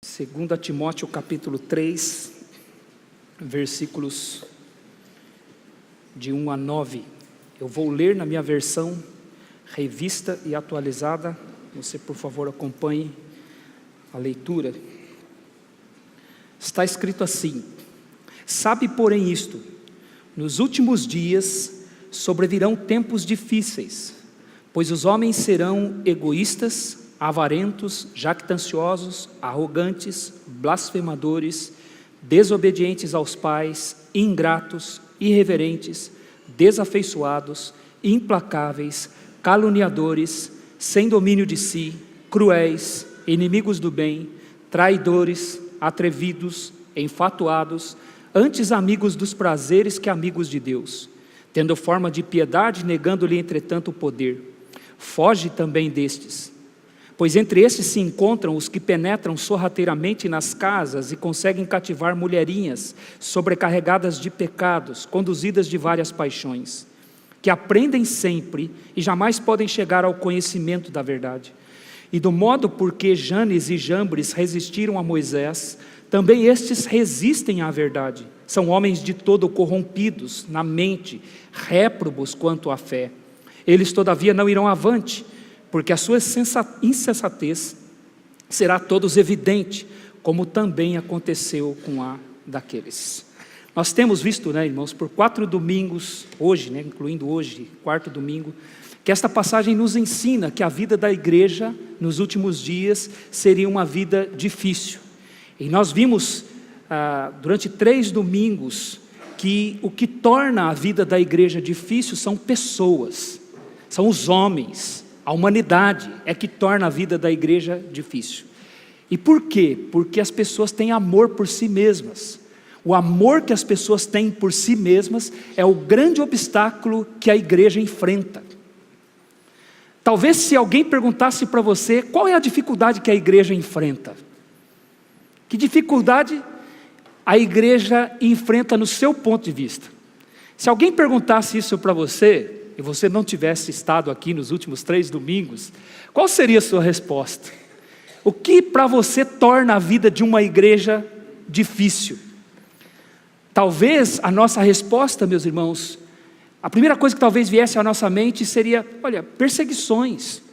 2 Timóteo capítulo 3, versículos de 1 a 9. Eu vou ler na minha versão revista e atualizada. Você, por favor, acompanhe a leitura. Está escrito assim: sabe, porém, isto: nos últimos dias sobrevirão tempos difíceis, pois os homens serão egoístas, avarentos, jactanciosos, arrogantes, blasfemadores, desobedientes aos pais, ingratos, irreverentes, desafeiçoados, implacáveis, caluniadores, sem domínio de si, cruéis, inimigos do bem, traidores, atrevidos, enfatuados, antes amigos dos prazeres que amigos de Deus, tendo forma de piedade, negando-lhe entretanto o poder. Foge também destes, pois entre estes se encontram os que penetram sorrateiramente nas casas e conseguem cativar mulherinhas sobrecarregadas de pecados, conduzidas de várias paixões, que aprendem sempre e jamais podem chegar ao conhecimento da verdade. E do modo por que Janes e Jambres resistiram a Moisés, também estes resistem à verdade. São homens de todo corrompidos na mente, réprobos quanto à fé. Eles todavia não irão avante, porque a sua insensatez será a todos evidente, como também aconteceu com a daqueles. Nós temos visto, irmãos, por 4 domingos, hoje, incluindo hoje, 4º domingo, que esta passagem nos ensina que a vida da igreja nos últimos dias seria uma vida difícil. E nós vimos durante 3 domingos que o que torna a vida da igreja difícil são pessoas, são os homens. A humanidade é que torna a vida da igreja difícil. E por quê? Porque as pessoas têm amor por si mesmas. O amor que as pessoas têm por si mesmas é o grande obstáculo que a igreja enfrenta. Talvez se alguém perguntasse para você, qual é a dificuldade que a igreja enfrenta? Que dificuldade a igreja enfrenta no seu ponto de vista? Se alguém perguntasse isso para você, e você não tivesse estado aqui nos últimos 3 domingos, qual seria a sua resposta? O que para você torna a vida de uma igreja difícil? Talvez a nossa resposta, meus irmãos, a primeira coisa que talvez viesse à nossa mente seria, perseguições.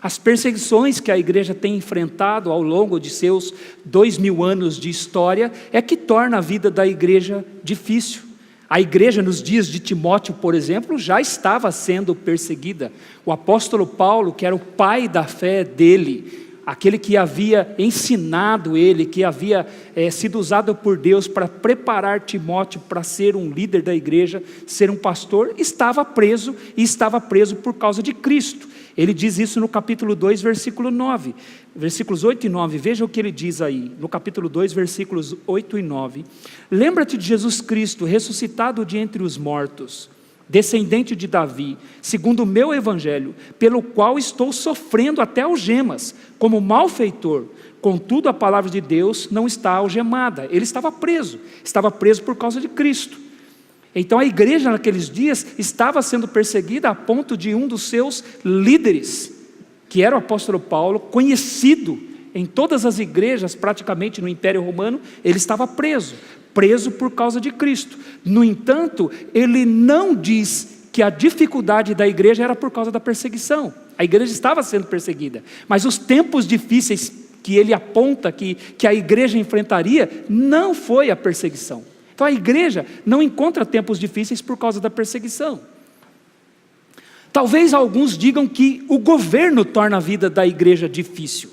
As perseguições que a igreja tem enfrentado ao longo de seus 2000 anos de história é que torna a vida da igreja difícil. A igreja nos dias de Timóteo, por exemplo, já estava sendo perseguida. O apóstolo Paulo, que era o pai da fé dele, aquele que havia ensinado ele, que havia sido usado por Deus para preparar Timóteo para ser um líder da igreja, ser um pastor, estava preso, e estava preso por causa de Cristo. Ele diz isso no capítulo 2, versículo 9, versículos 8 e 9, veja o que ele diz aí, no capítulo 2, versículos 8 e 9, lembra-te de Jesus Cristo, ressuscitado de entre os mortos, descendente de Davi, segundo o meu evangelho, pelo qual estou sofrendo até algemas, como malfeitor, contudo a palavra de Deus não está algemada, ele estava preso por causa de Cristo. Então a igreja naqueles dias estava sendo perseguida a ponto de um dos seus líderes, que era o apóstolo Paulo, conhecido em todas as igrejas praticamente no Império Romano, ele estava preso por causa de Cristo. No entanto, ele não diz que a dificuldade da igreja era por causa da perseguição. A igreja estava sendo perseguida, mas os tempos difíceis que ele aponta que a igreja enfrentaria não foi a perseguição. Então a igreja não encontra tempos difíceis por causa da perseguição. Talvez alguns digam que o governo torna a vida da igreja difícil.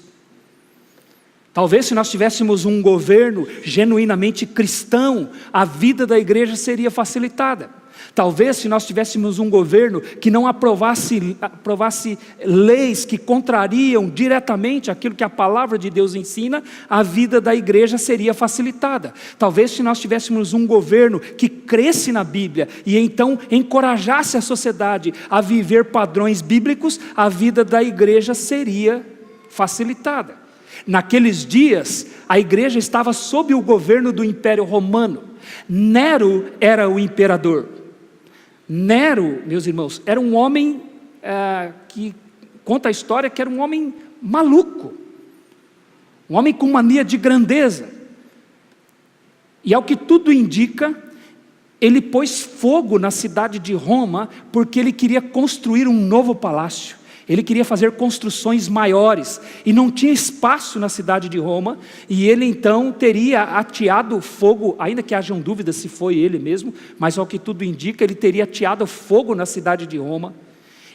Talvez se nós tivéssemos um governo genuinamente cristão, a vida da igreja seria facilitada. Talvez se nós tivéssemos um governo que não aprovasse leis que contrariam diretamente aquilo que a palavra de Deus ensina, a vida da igreja seria facilitada. Talvez se nós tivéssemos um governo que cresce na Bíblia e então encorajasse a sociedade a viver padrões bíblicos, a vida da igreja seria facilitada. Naqueles dias, a igreja estava sob o governo do Império Romano. Nero era o imperador. Nero, meus irmãos, era um homem que conta a história que era um homem maluco. um homem com mania de grandeza. E ao que tudo indica, ele pôs fogo na cidade de Roma, porque ele queria construir um novo palácio. Ele queria fazer construções maiores, e não tinha espaço na cidade de Roma, e ele então teria ateado fogo, ainda que hajam dúvidas se foi ele mesmo, mas ao que tudo indica, ele teria ateado fogo na cidade de Roma.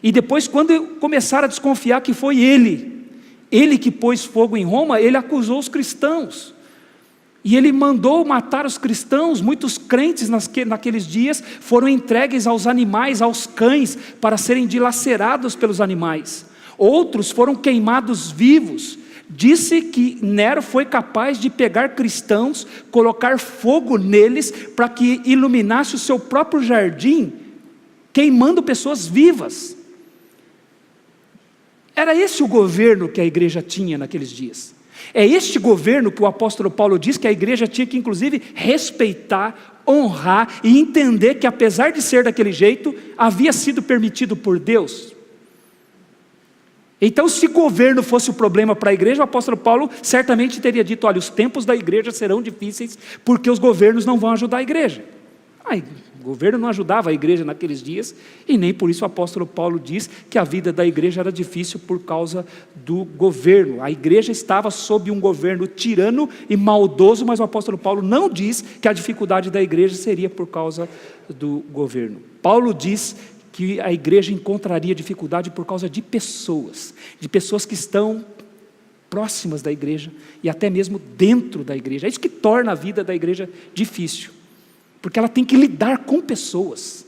E depois, quando começaram a desconfiar que foi ele que pôs fogo em Roma, ele acusou os cristãos. E ele mandou matar os cristãos. Muitos crentes naqueles dias foram entregues aos animais, aos cães, para serem dilacerados pelos animais. Outros foram queimados vivos. Disse que Nero foi capaz de pegar cristãos, colocar fogo neles, para que iluminasse o seu próprio jardim, queimando pessoas vivas. Era esse o governo que a igreja tinha naqueles dias. É este governo que o apóstolo Paulo diz que a igreja tinha que inclusive respeitar, honrar e entender que apesar de ser daquele jeito, havia sido permitido por Deus. Então, se governo fosse o problema para a igreja, o apóstolo Paulo certamente teria dito: olha, os tempos da igreja serão difíceis, porque os governos não vão ajudar a igreja. O governo não ajudava a igreja naqueles dias, e nem por isso o apóstolo Paulo diz que a vida da igreja era difícil por causa do governo. A igreja estava sob um governo tirano e maldoso, mas o apóstolo Paulo não diz que a dificuldade da igreja seria por causa do governo. Paulo diz que a igreja encontraria dificuldade por causa de pessoas que estão próximas da igreja e até mesmo dentro da igreja. É isso que torna a vida da igreja difícil. Porque ela tem que lidar com pessoas,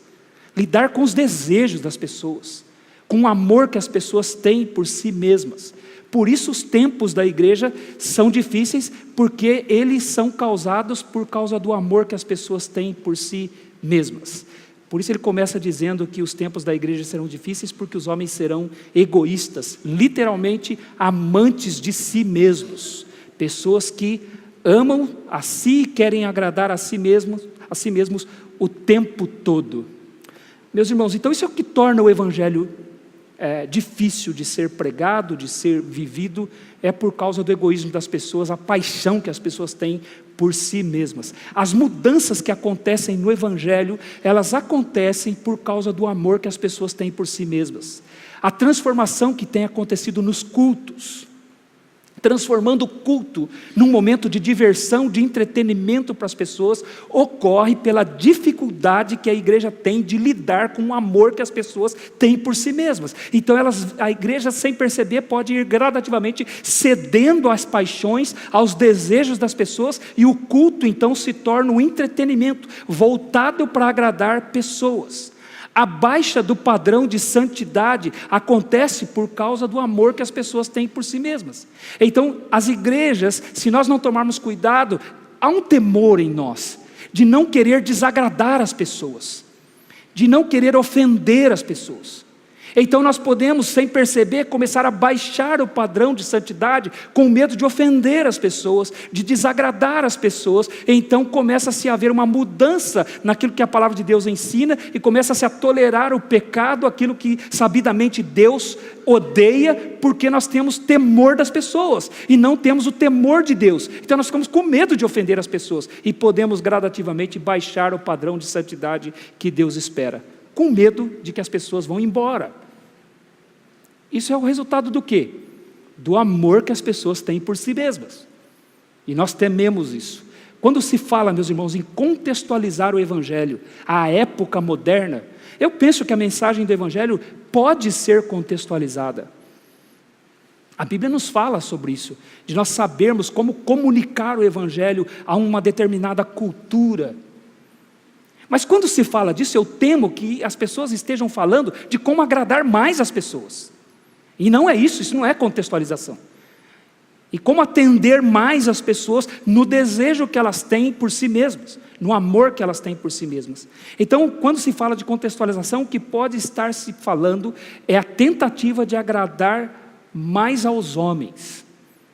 lidar com os desejos das pessoas, com o amor que as pessoas têm por si mesmas. Por isso os tempos da igreja são difíceis, porque eles são causados por causa do amor que as pessoas têm por si mesmas. Por isso ele começa dizendo que os tempos da igreja serão difíceis, porque os homens serão egoístas, literalmente amantes de si mesmos, pessoas que amam a si e querem agradar a si mesmos o tempo todo. Meus irmãos, então isso é o que torna o evangelho difícil de ser pregado, de ser vivido, é por causa do egoísmo das pessoas, a paixão que as pessoas têm por si mesmas. As mudanças que acontecem no evangelho, elas acontecem por causa do amor que as pessoas têm por si mesmas. A transformação que tem acontecido nos cultos, transformando o culto num momento de diversão, de entretenimento para as pessoas, ocorre pela dificuldade que a igreja tem de lidar com o amor que as pessoas têm por si mesmas. Então a igreja, sem perceber, pode ir gradativamente cedendo às paixões, aos desejos das pessoas, e o culto então se torna um entretenimento voltado para agradar pessoas. A baixa do padrão de santidade acontece por causa do amor que as pessoas têm por si mesmas. Então, as igrejas, se nós não tomarmos cuidado, há um temor em nós, de não querer desagradar as pessoas, de não querer ofender as pessoas. Então nós podemos, sem perceber, começar a baixar o padrão de santidade, com medo de ofender as pessoas, de desagradar as pessoas. Então começa-se a haver uma mudança naquilo que a palavra de Deus ensina, e começa-se a tolerar o pecado, aquilo que sabidamente Deus odeia, porque nós temos temor das pessoas, e não temos o temor de Deus. Então nós ficamos com medo de ofender as pessoas, e podemos gradativamente baixar o padrão de santidade que Deus espera, com medo de que as pessoas vão embora. Isso é o resultado do quê? Do amor que as pessoas têm por si mesmas. E nós tememos isso. Quando se fala, meus irmãos, em contextualizar o evangelho à época moderna, eu penso que a mensagem do evangelho pode ser contextualizada. A Bíblia nos fala sobre isso, de nós sabermos como comunicar o evangelho a uma determinada cultura. Mas quando se fala disso, eu temo que as pessoas estejam falando de como agradar mais as pessoas. E não é isso não é contextualização. E como atender mais as pessoas no desejo que elas têm por si mesmas, no amor que elas têm por si mesmas. Então, quando se fala de contextualização, o que pode estar se falando é a tentativa de agradar mais aos homens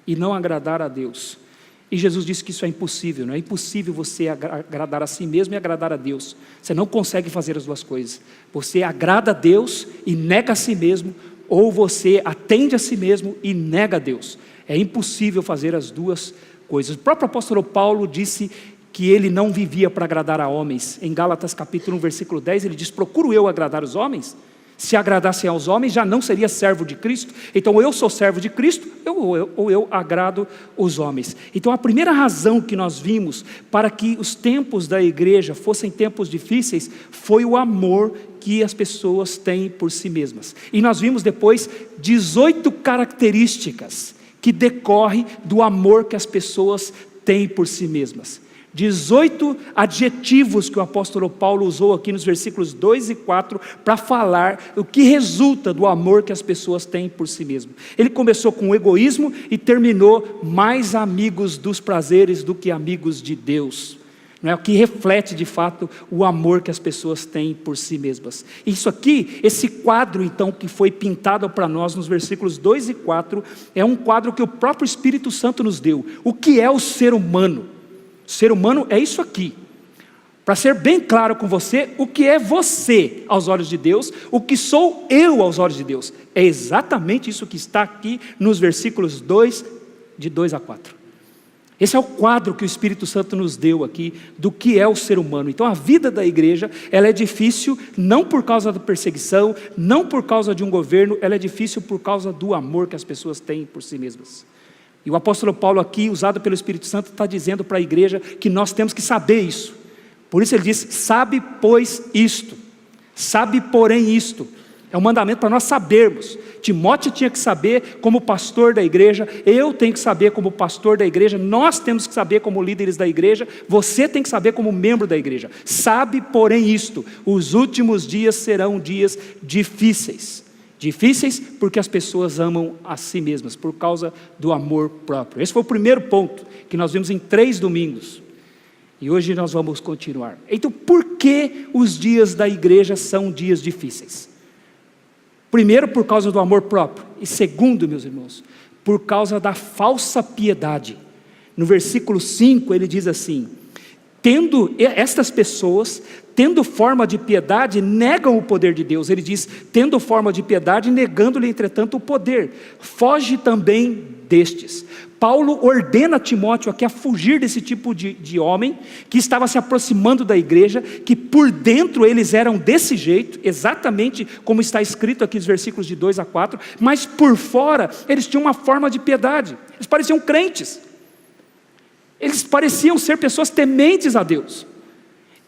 e não agradar a Deus. E Jesus disse que isso é impossível, não é impossível você agradar a si mesmo e agradar a Deus. Você não consegue fazer as duas coisas. Você agrada a Deus e nega a si mesmo, ou você atende a si mesmo e nega a Deus. É impossível fazer as duas coisas. O próprio apóstolo Paulo disse que ele não vivia para agradar a homens. Em Gálatas capítulo 1, versículo 10, ele diz: procuro eu agradar os homens? Se agradassem aos homens, já não seria servo de Cristo. Então eu sou servo de Cristo, ou eu agrado os homens. Então a primeira razão que nós vimos para que os tempos da igreja fossem tempos difíceis, foi o amor que as pessoas têm por si mesmas. E nós vimos depois 18 características que decorrem do amor que as pessoas têm por si mesmas. 18 adjetivos que o apóstolo Paulo usou aqui nos versículos 2 e 4 para falar o que resulta do amor que as pessoas têm por si mesmas. Ele começou com o egoísmo e terminou mais amigos dos prazeres do que amigos de Deus. Não é o que reflete de fato o amor que as pessoas têm por si mesmas. Isso aqui, esse quadro então que foi pintado para nós nos versículos 2 e 4, é um quadro que o próprio Espírito Santo nos deu. O que é o ser humano? O ser humano é isso aqui. Para ser bem claro com você, o que é você aos olhos de Deus, o que sou eu aos olhos de Deus, é exatamente isso que está aqui nos versículos 2, de 2 a 4. Esse é o quadro que o Espírito Santo nos deu aqui, do que é o ser humano. Então a vida da igreja, ela é difícil, não por causa da perseguição, não por causa de um governo, ela é difícil por causa do amor que as pessoas têm por si mesmas. E o apóstolo Paulo aqui, usado pelo Espírito Santo, está dizendo para a igreja que nós temos que saber isso. Por isso ele diz: sabe pois isto, sabe porém isto. É um mandamento para nós sabermos. Timóteo tinha que saber como pastor da igreja, eu tenho que saber como pastor da igreja, nós temos que saber como líderes da igreja, você tem que saber como membro da igreja. Sabe porém isto, os últimos dias serão dias difíceis. Difíceis porque as pessoas amam a si mesmas, por causa do amor próprio. Esse foi o primeiro ponto que nós vimos em 3 domingos. E hoje nós vamos continuar. Então, por que os dias da igreja são dias difíceis? Primeiro, por causa do amor próprio. E segundo, meus irmãos, por causa da falsa piedade. No versículo 5 ele diz assim: estas pessoas, tendo forma de piedade, negam o poder de Deus. Ele diz, tendo forma de piedade, negando-lhe entretanto o poder. Foge também destes. Paulo ordena Timóteo aqui a fugir desse tipo de homem, que estava se aproximando da igreja, que por dentro eles eram desse jeito, exatamente como está escrito aqui nos versículos de 2 a 4, mas por fora eles tinham uma forma de piedade, eles pareciam crentes. Eles pareciam ser pessoas tementes a Deus.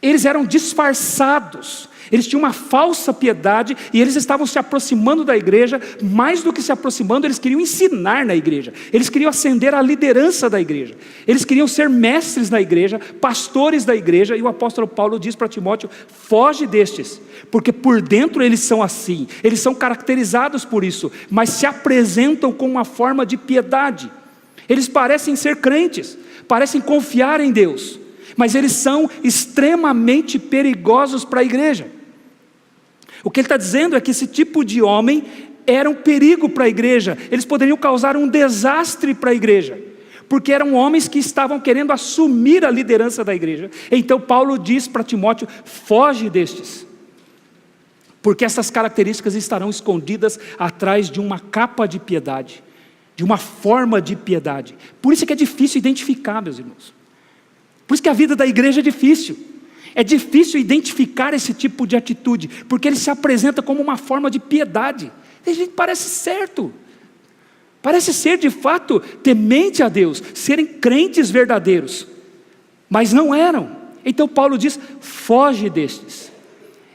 Eles eram disfarçados. Eles tinham uma falsa piedade e eles estavam se aproximando da igreja. Mais do que se aproximando, eles queriam ensinar na igreja. Eles queriam ascender à liderança da igreja. Eles queriam ser mestres da igreja, pastores da igreja. E o apóstolo Paulo diz para Timóteo: foge destes, porque por dentro eles são assim. Eles são caracterizados por isso, mas se apresentam com uma forma de piedade. Eles parecem ser crentes, parecem confiar em Deus, mas eles são extremamente perigosos para a igreja. O que ele está dizendo é que esse tipo de homem era um perigo para a igreja. Eles poderiam causar um desastre para a igreja, porque eram homens que estavam querendo assumir a liderança da igreja. Então Paulo diz para Timóteo: foge destes, porque essas características estarão escondidas atrás de uma capa de piedade, de uma forma de piedade. Por isso que é difícil identificar, meus irmãos. Por isso que a vida da igreja é difícil. É difícil identificar esse tipo de atitude, porque ele se apresenta como uma forma de piedade. E a gente parece certo, parece ser de fato temente a Deus, serem crentes verdadeiros, mas não eram. Então Paulo diz: foge destes.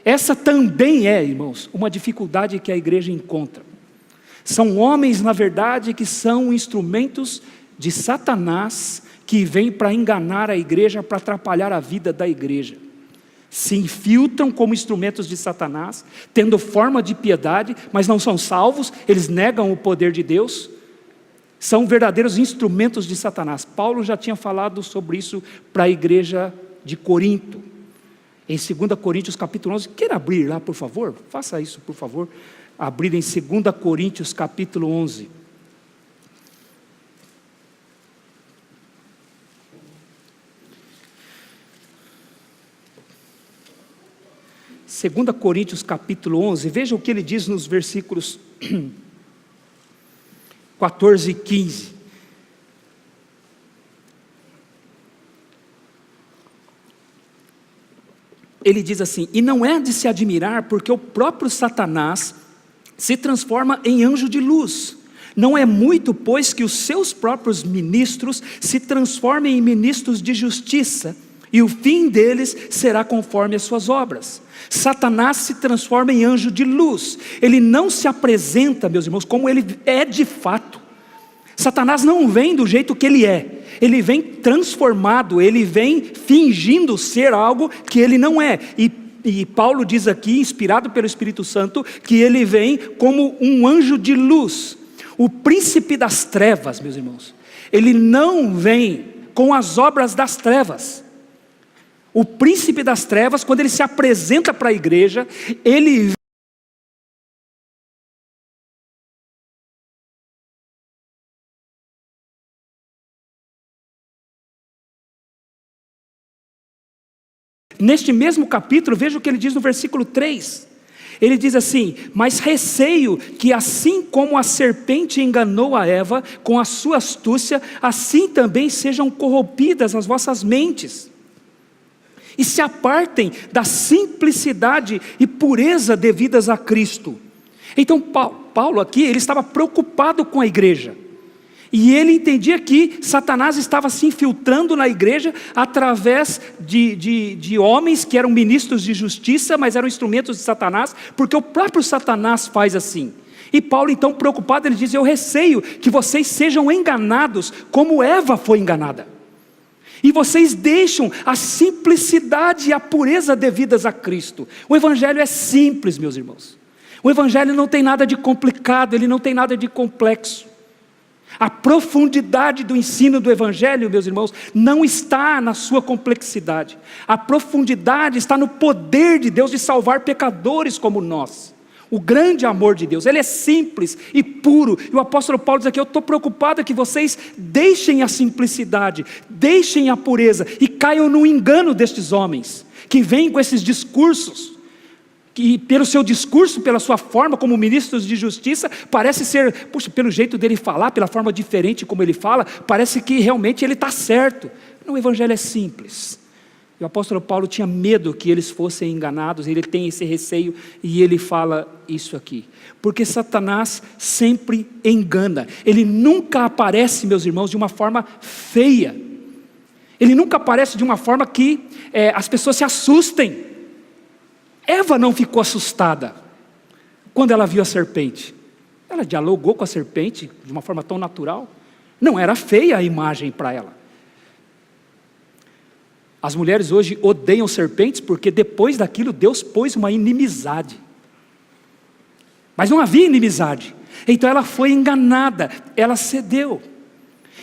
Essa também é, irmãos, uma dificuldade que a igreja encontra. São homens, na verdade, que são instrumentos de Satanás, que vêm para enganar a igreja, para atrapalhar a vida da igreja. Se infiltram como instrumentos de Satanás, tendo forma de piedade, mas não são salvos, eles negam o poder de Deus, são verdadeiros instrumentos de Satanás. Paulo já tinha falado sobre isso para a igreja de Corinto, em 2 Coríntios capítulo 11, queira abrir lá por favor, faça isso por favor, abrir em 2 Coríntios capítulo 11, Segunda Coríntios capítulo 11, veja o que ele diz nos versículos 14 e 15. ele diz assim: e não é de se admirar, porque o próprio Satanás se transforma em anjo de luz. Não é muito, pois, que os seus próprios ministros se transformem em ministros de justiça, e o fim deles será conforme as suas obras. Satanás se transforma em anjo de luz. Ele não se apresenta, meus irmãos, como ele é de fato. Satanás não vem do jeito que ele é. Ele vem transformado, ele vem fingindo ser algo que ele não é. E Paulo diz aqui, inspirado pelo Espírito Santo, que ele vem como um anjo de luz. O príncipe das trevas, meus irmãos, ele não vem com as obras das trevas. O príncipe das trevas, quando ele se apresenta para a igreja, ele neste mesmo capítulo, veja o que ele diz no versículo 3. Ele diz assim: mas receio que assim como a serpente enganou a Eva com a sua astúcia, assim também sejam corrompidas as vossas mentes, e se apartem da simplicidade e pureza devidas a Cristo. Então Paulo aqui, ele estava preocupado com a igreja. E ele entendia que Satanás estava se infiltrando na igreja através de homens que eram ministros de justiça, mas eram instrumentos de Satanás, porque o próprio Satanás faz assim. E Paulo, então, preocupado, ele diz: eu receio que vocês sejam enganados como Eva foi enganada. E vocês deixam a simplicidade e a pureza devidas a Cristo. O evangelho é simples, meus irmãos. O evangelho não tem nada de complicado, ele não tem nada de complexo. A profundidade do ensino do evangelho, meus irmãos, não está na sua complexidade. A profundidade está no poder de Deus de salvar pecadores como nós. O grande amor de Deus, ele é simples e puro. E o apóstolo Paulo diz aqui: eu estou preocupado que vocês deixem a simplicidade, deixem a pureza e caiam no engano destes homens, que vêm com esses discursos, que pelo seu discurso, pela sua forma como ministros de justiça, parece ser, puxa, pelo jeito dele falar, pela forma diferente como ele fala, parece que realmente ele está certo. O evangelho é simples. E o apóstolo Paulo tinha medo que eles fossem enganados, ele tem esse receio, e ele fala isso aqui. Porque Satanás sempre engana. Ele nunca aparece, meus irmãos, de uma forma feia. Ele nunca aparece de uma forma que as pessoas se assustem. Eva não ficou assustada quando ela viu a serpente. Ela dialogou com a serpente de uma forma tão natural. Não era feia a imagem para ela. As mulheres hoje odeiam serpentes porque depois daquilo Deus pôs uma inimizade. Mas não havia inimizade. Então ela foi enganada, ela cedeu.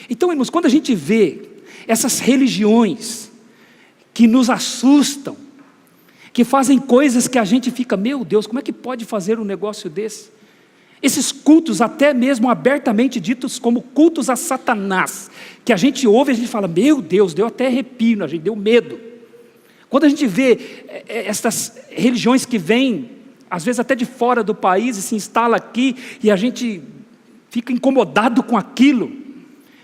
Então, irmãos, quando a gente vê essas religiões que nos assustam, que fazem coisas que a gente fica: meu Deus, como é que pode fazer um negócio desse? Esses cultos, até mesmo abertamente ditos como cultos a Satanás, que a gente ouve e a gente fala: meu Deus, deu até arrepio, a gente deu medo. Quando a gente vê essas religiões que vêm, às vezes até de fora do país, e se instala aqui, e a gente fica incomodado com aquilo.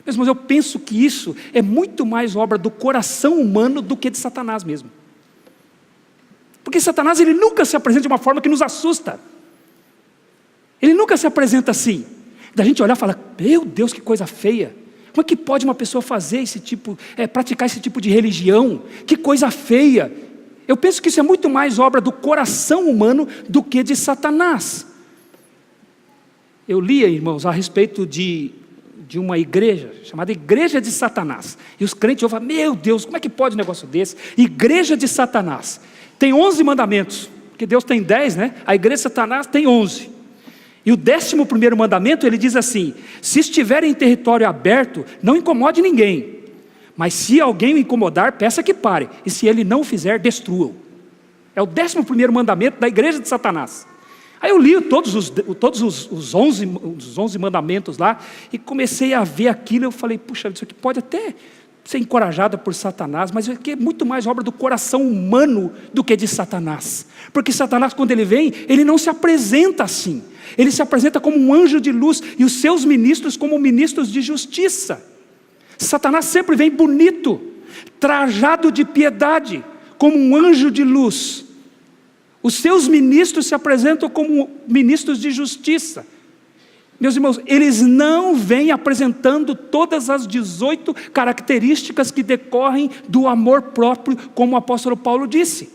Mas eu penso que isso é muito mais obra do coração humano do que de Satanás mesmo. Porque Satanás, ele nunca se apresenta de uma forma que nos assusta. Ele nunca se apresenta assim. Da gente olhar e falar: meu Deus, que coisa feia. Como é que pode uma pessoa fazer esse tipo, praticar esse tipo de religião? Que coisa feia. Eu penso que isso é muito mais obra do coração humano do que de Satanás. Eu lia, irmãos, a respeito de uma igreja, chamada Igreja de Satanás. E os crentes ouvem: meu Deus, como é que pode um negócio desse? Igreja de Satanás. Tem 11 mandamentos, porque Deus tem 10, né? A igreja de Satanás tem 11. E o 11º mandamento, ele diz assim: se estiver em território aberto, não incomode ninguém. Mas se alguém o incomodar, peça que pare. E se ele não o fizer, destrua-o. É o 11º mandamento da igreja de Satanás. Aí eu li todos os 11 mandamentos lá, e comecei a ver aquilo, e eu falei: puxa, isso aqui pode até ser encorajada por Satanás, mas aqui é muito mais obra do coração humano do que de Satanás. Porque Satanás, quando ele vem, ele não se apresenta assim. Ele se apresenta como um anjo de luz, e os seus ministros como ministros de justiça. Satanás sempre vem bonito, trajado de piedade, como um anjo de luz. Os seus ministros se apresentam como ministros de justiça. Meus irmãos, eles não vêm apresentando todas as 18 características que decorrem do amor próprio, como o apóstolo Paulo disse.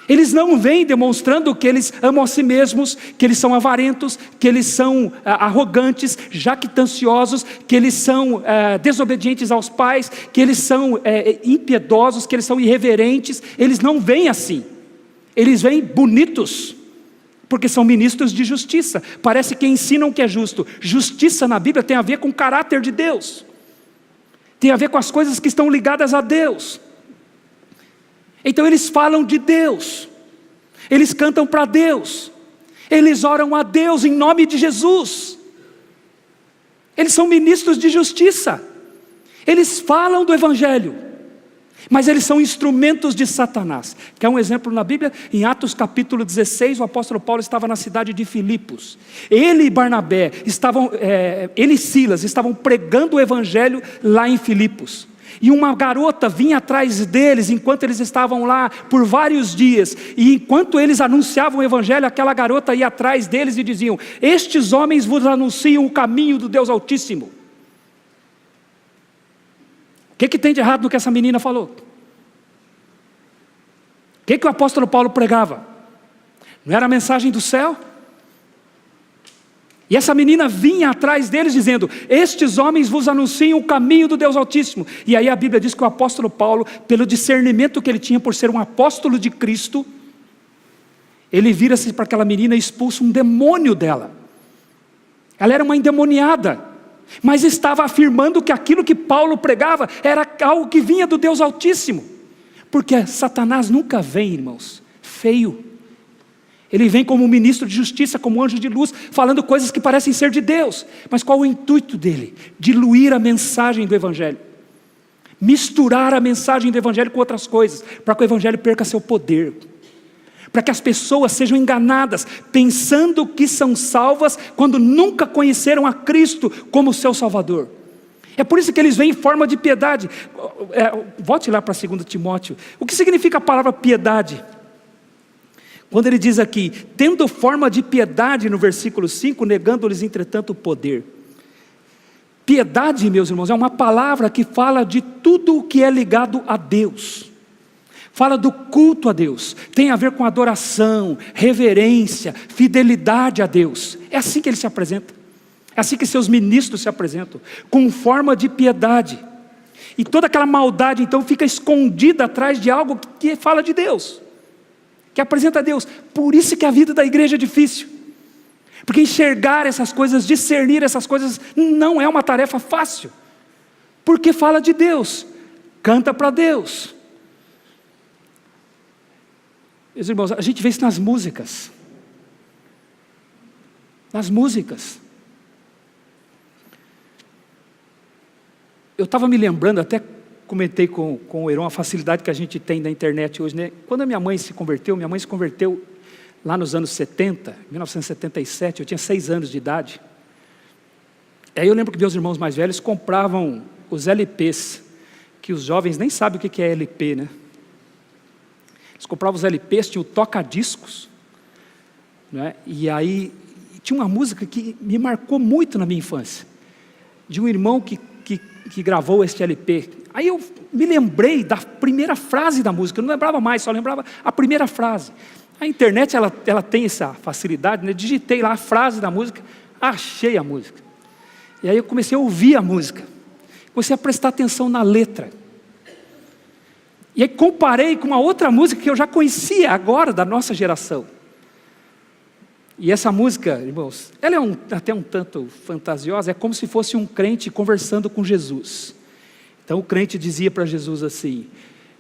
Eles não vêm demonstrando que eles amam a si mesmos, que eles são avarentos, que eles são arrogantes, jactanciosos, que eles são desobedientes aos pais, que eles são impiedosos, que eles são irreverentes. Eles não vêm assim. Eles vêm bonitos, porque são ministros de justiça. Parece que ensinam que é justo. Justiça na Bíblia tem a ver com o caráter de Deus. Tem a ver com as coisas que estão ligadas a Deus. Então eles falam de Deus, eles cantam para Deus, eles oram a Deus em nome de Jesus, eles são ministros de justiça, eles falam do Evangelho, mas eles são instrumentos de Satanás. Quer um exemplo na Bíblia? Em Atos capítulo 16, o apóstolo Paulo estava na cidade de Filipos. Ele e Barnabé, ele e Silas estavam pregando o Evangelho lá em Filipos. E uma garota vinha atrás deles, enquanto eles estavam lá por vários dias, e enquanto eles anunciavam o Evangelho, aquela garota ia atrás deles e diziam: estes homens vos anunciam o caminho do Deus Altíssimo. O que tem de errado no que essa menina falou? O que o apóstolo Paulo pregava? Não era a mensagem do céu? E essa menina vinha atrás deles dizendo: estes homens vos anunciam o caminho do Deus Altíssimo. E aí a Bíblia diz que o apóstolo Paulo, pelo discernimento que ele tinha por ser um apóstolo de Cristo, ele vira-se para aquela menina e expulsa um demônio dela. Ela era uma endemoniada, mas estava afirmando que aquilo que Paulo pregava era algo que vinha do Deus Altíssimo. Porque Satanás nunca vem, irmãos, feio. Ele vem como um ministro de justiça, como um anjo de luz, falando coisas que parecem ser de Deus. Mas qual o intuito dele? Diluir a mensagem do Evangelho. Misturar a mensagem do Evangelho com outras coisas, para que o Evangelho perca seu poder. Para que as pessoas sejam enganadas, pensando que são salvas, quando nunca conheceram a Cristo como seu Salvador. É por isso que eles vêm em forma de piedade. Volte lá para 2 Timóteo. O que significa a palavra piedade? Quando ele diz aqui, tendo forma de piedade, no versículo 5, negando-lhes entretanto o poder. Piedade, meus irmãos, é uma palavra que fala de tudo o que é ligado a Deus. Fala do culto a Deus, tem a ver com adoração, reverência, fidelidade a Deus. É assim que ele se apresenta, é assim que seus ministros se apresentam, com forma de piedade. E toda aquela maldade então fica escondida atrás de algo que fala de Deus, que apresenta a Deus. Por isso que a vida da igreja é difícil, porque enxergar essas coisas, discernir essas coisas, não é uma tarefa fácil, porque fala de Deus, canta para Deus. Meus irmãos, a gente vê isso nas músicas, eu estava me lembrando, até comentei com o Heron a facilidade que a gente tem na internet hoje, né? Quando a minha mãe se converteu lá nos anos 70, 1977, eu tinha 6 anos de idade. Aí eu lembro que meus irmãos mais velhos compravam os LPs, que os jovens nem sabem o que é LP, né? Eles compravam os LPs, tinha o toca-discos, né? E aí tinha uma música que me marcou muito na minha infância, de um irmão que gravou este LP. Aí eu me lembrei da primeira frase da música, eu não lembrava mais, só lembrava a primeira frase. A internet ela tem essa facilidade, né? Digitei lá a frase da música, achei a música. E aí eu comecei a ouvir a música, comecei a prestar atenção na letra. E aí comparei com uma outra música que eu já conhecia agora, da nossa geração. E essa música, irmãos, ela é até um tanto fantasiosa, é como se fosse um crente conversando com Jesus. Então o crente dizia para Jesus assim: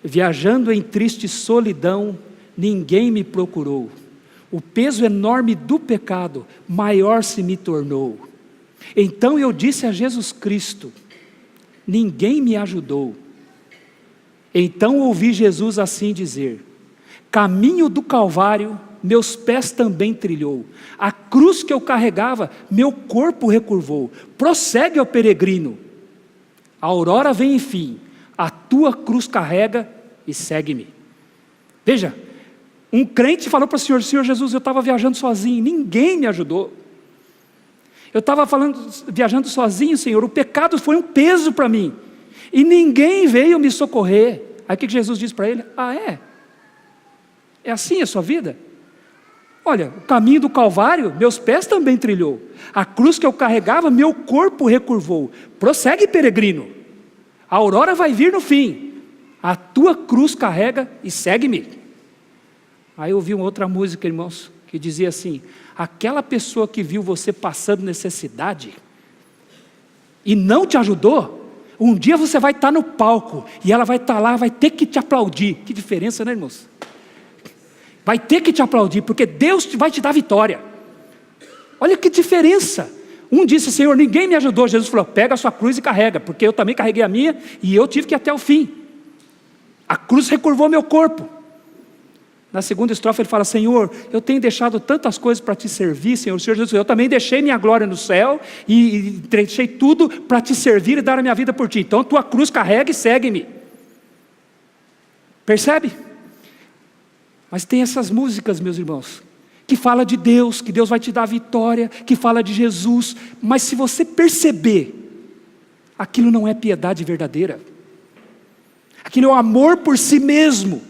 viajando em triste solidão, ninguém me procurou. O peso enorme do pecado, maior se me tornou. Então eu disse a Jesus Cristo: ninguém me ajudou. Então ouvi Jesus assim dizer: caminho do Calvário, meus pés também trilhou. A cruz que eu carregava, meu corpo recurvou. Prossegue, ó peregrino. A aurora vem enfim, a tua cruz carrega e segue-me. Veja, um crente falou para o Senhor: Senhor Jesus, eu estava viajando sozinho, ninguém me ajudou. Eu estava viajando sozinho, Senhor, o pecado foi um peso para mim, e ninguém veio me socorrer. Aí o que Jesus diz para ele? Ah, é? É assim a sua vida? Olha, o caminho do Calvário, meus pés também trilhou. A cruz que eu carregava, meu corpo recurvou. Prossegue, peregrino. A aurora vai vir no fim. A tua cruz carrega e segue-me. Aí eu ouvi uma outra música, irmãos, que dizia assim: aquela pessoa que viu você passando necessidade e não te ajudou, um dia você vai estar no palco e ela vai estar lá, vai ter que te aplaudir. Que diferença, né, irmãos? Vai ter que te aplaudir, porque Deus vai te dar vitória. Olha que diferença. Um disse: Senhor, ninguém me ajudou. Jesus falou: pega a sua cruz e carrega, porque eu também carreguei a minha e eu tive que ir até o fim. A cruz recurvou meu corpo. Na segunda estrofe ele fala: Senhor, eu tenho deixado tantas coisas para te servir, Senhor. O Senhor Jesus, eu também deixei minha glória no céu e deixei tudo para te servir e dar a minha vida por ti. Então tua cruz carrega e segue-me. Percebe? Mas tem essas músicas, meus irmãos, que fala de Deus, que Deus vai te dar a vitória, que fala de Jesus. Mas se você perceber, aquilo não é piedade verdadeira. Aquilo é o amor por si mesmo,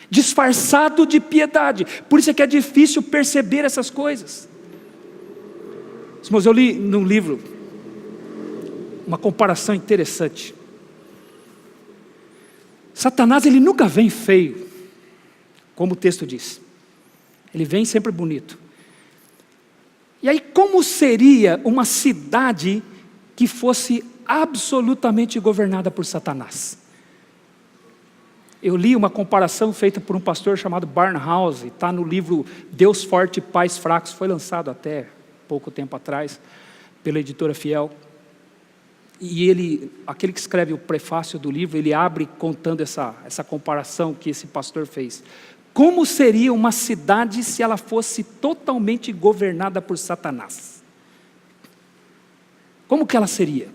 disfarçado de piedade. Por isso é que é difícil perceber essas coisas. Irmãos, eu li num livro uma comparação interessante. Satanás, ele nunca vem feio, como o texto diz. Ele vem sempre bonito. E aí, como seria uma cidade que fosse absolutamente governada por Satanás? Eu li uma comparação feita por um pastor chamado Barnhouse, está no livro Deus Forte e Pais Fracos, foi lançado até pouco tempo atrás, pela editora Fiel. E ele, aquele que escreve o prefácio do livro, ele abre contando essa comparação que esse pastor fez. Como seria uma cidade se ela fosse totalmente governada por Satanás? Como que ela seria?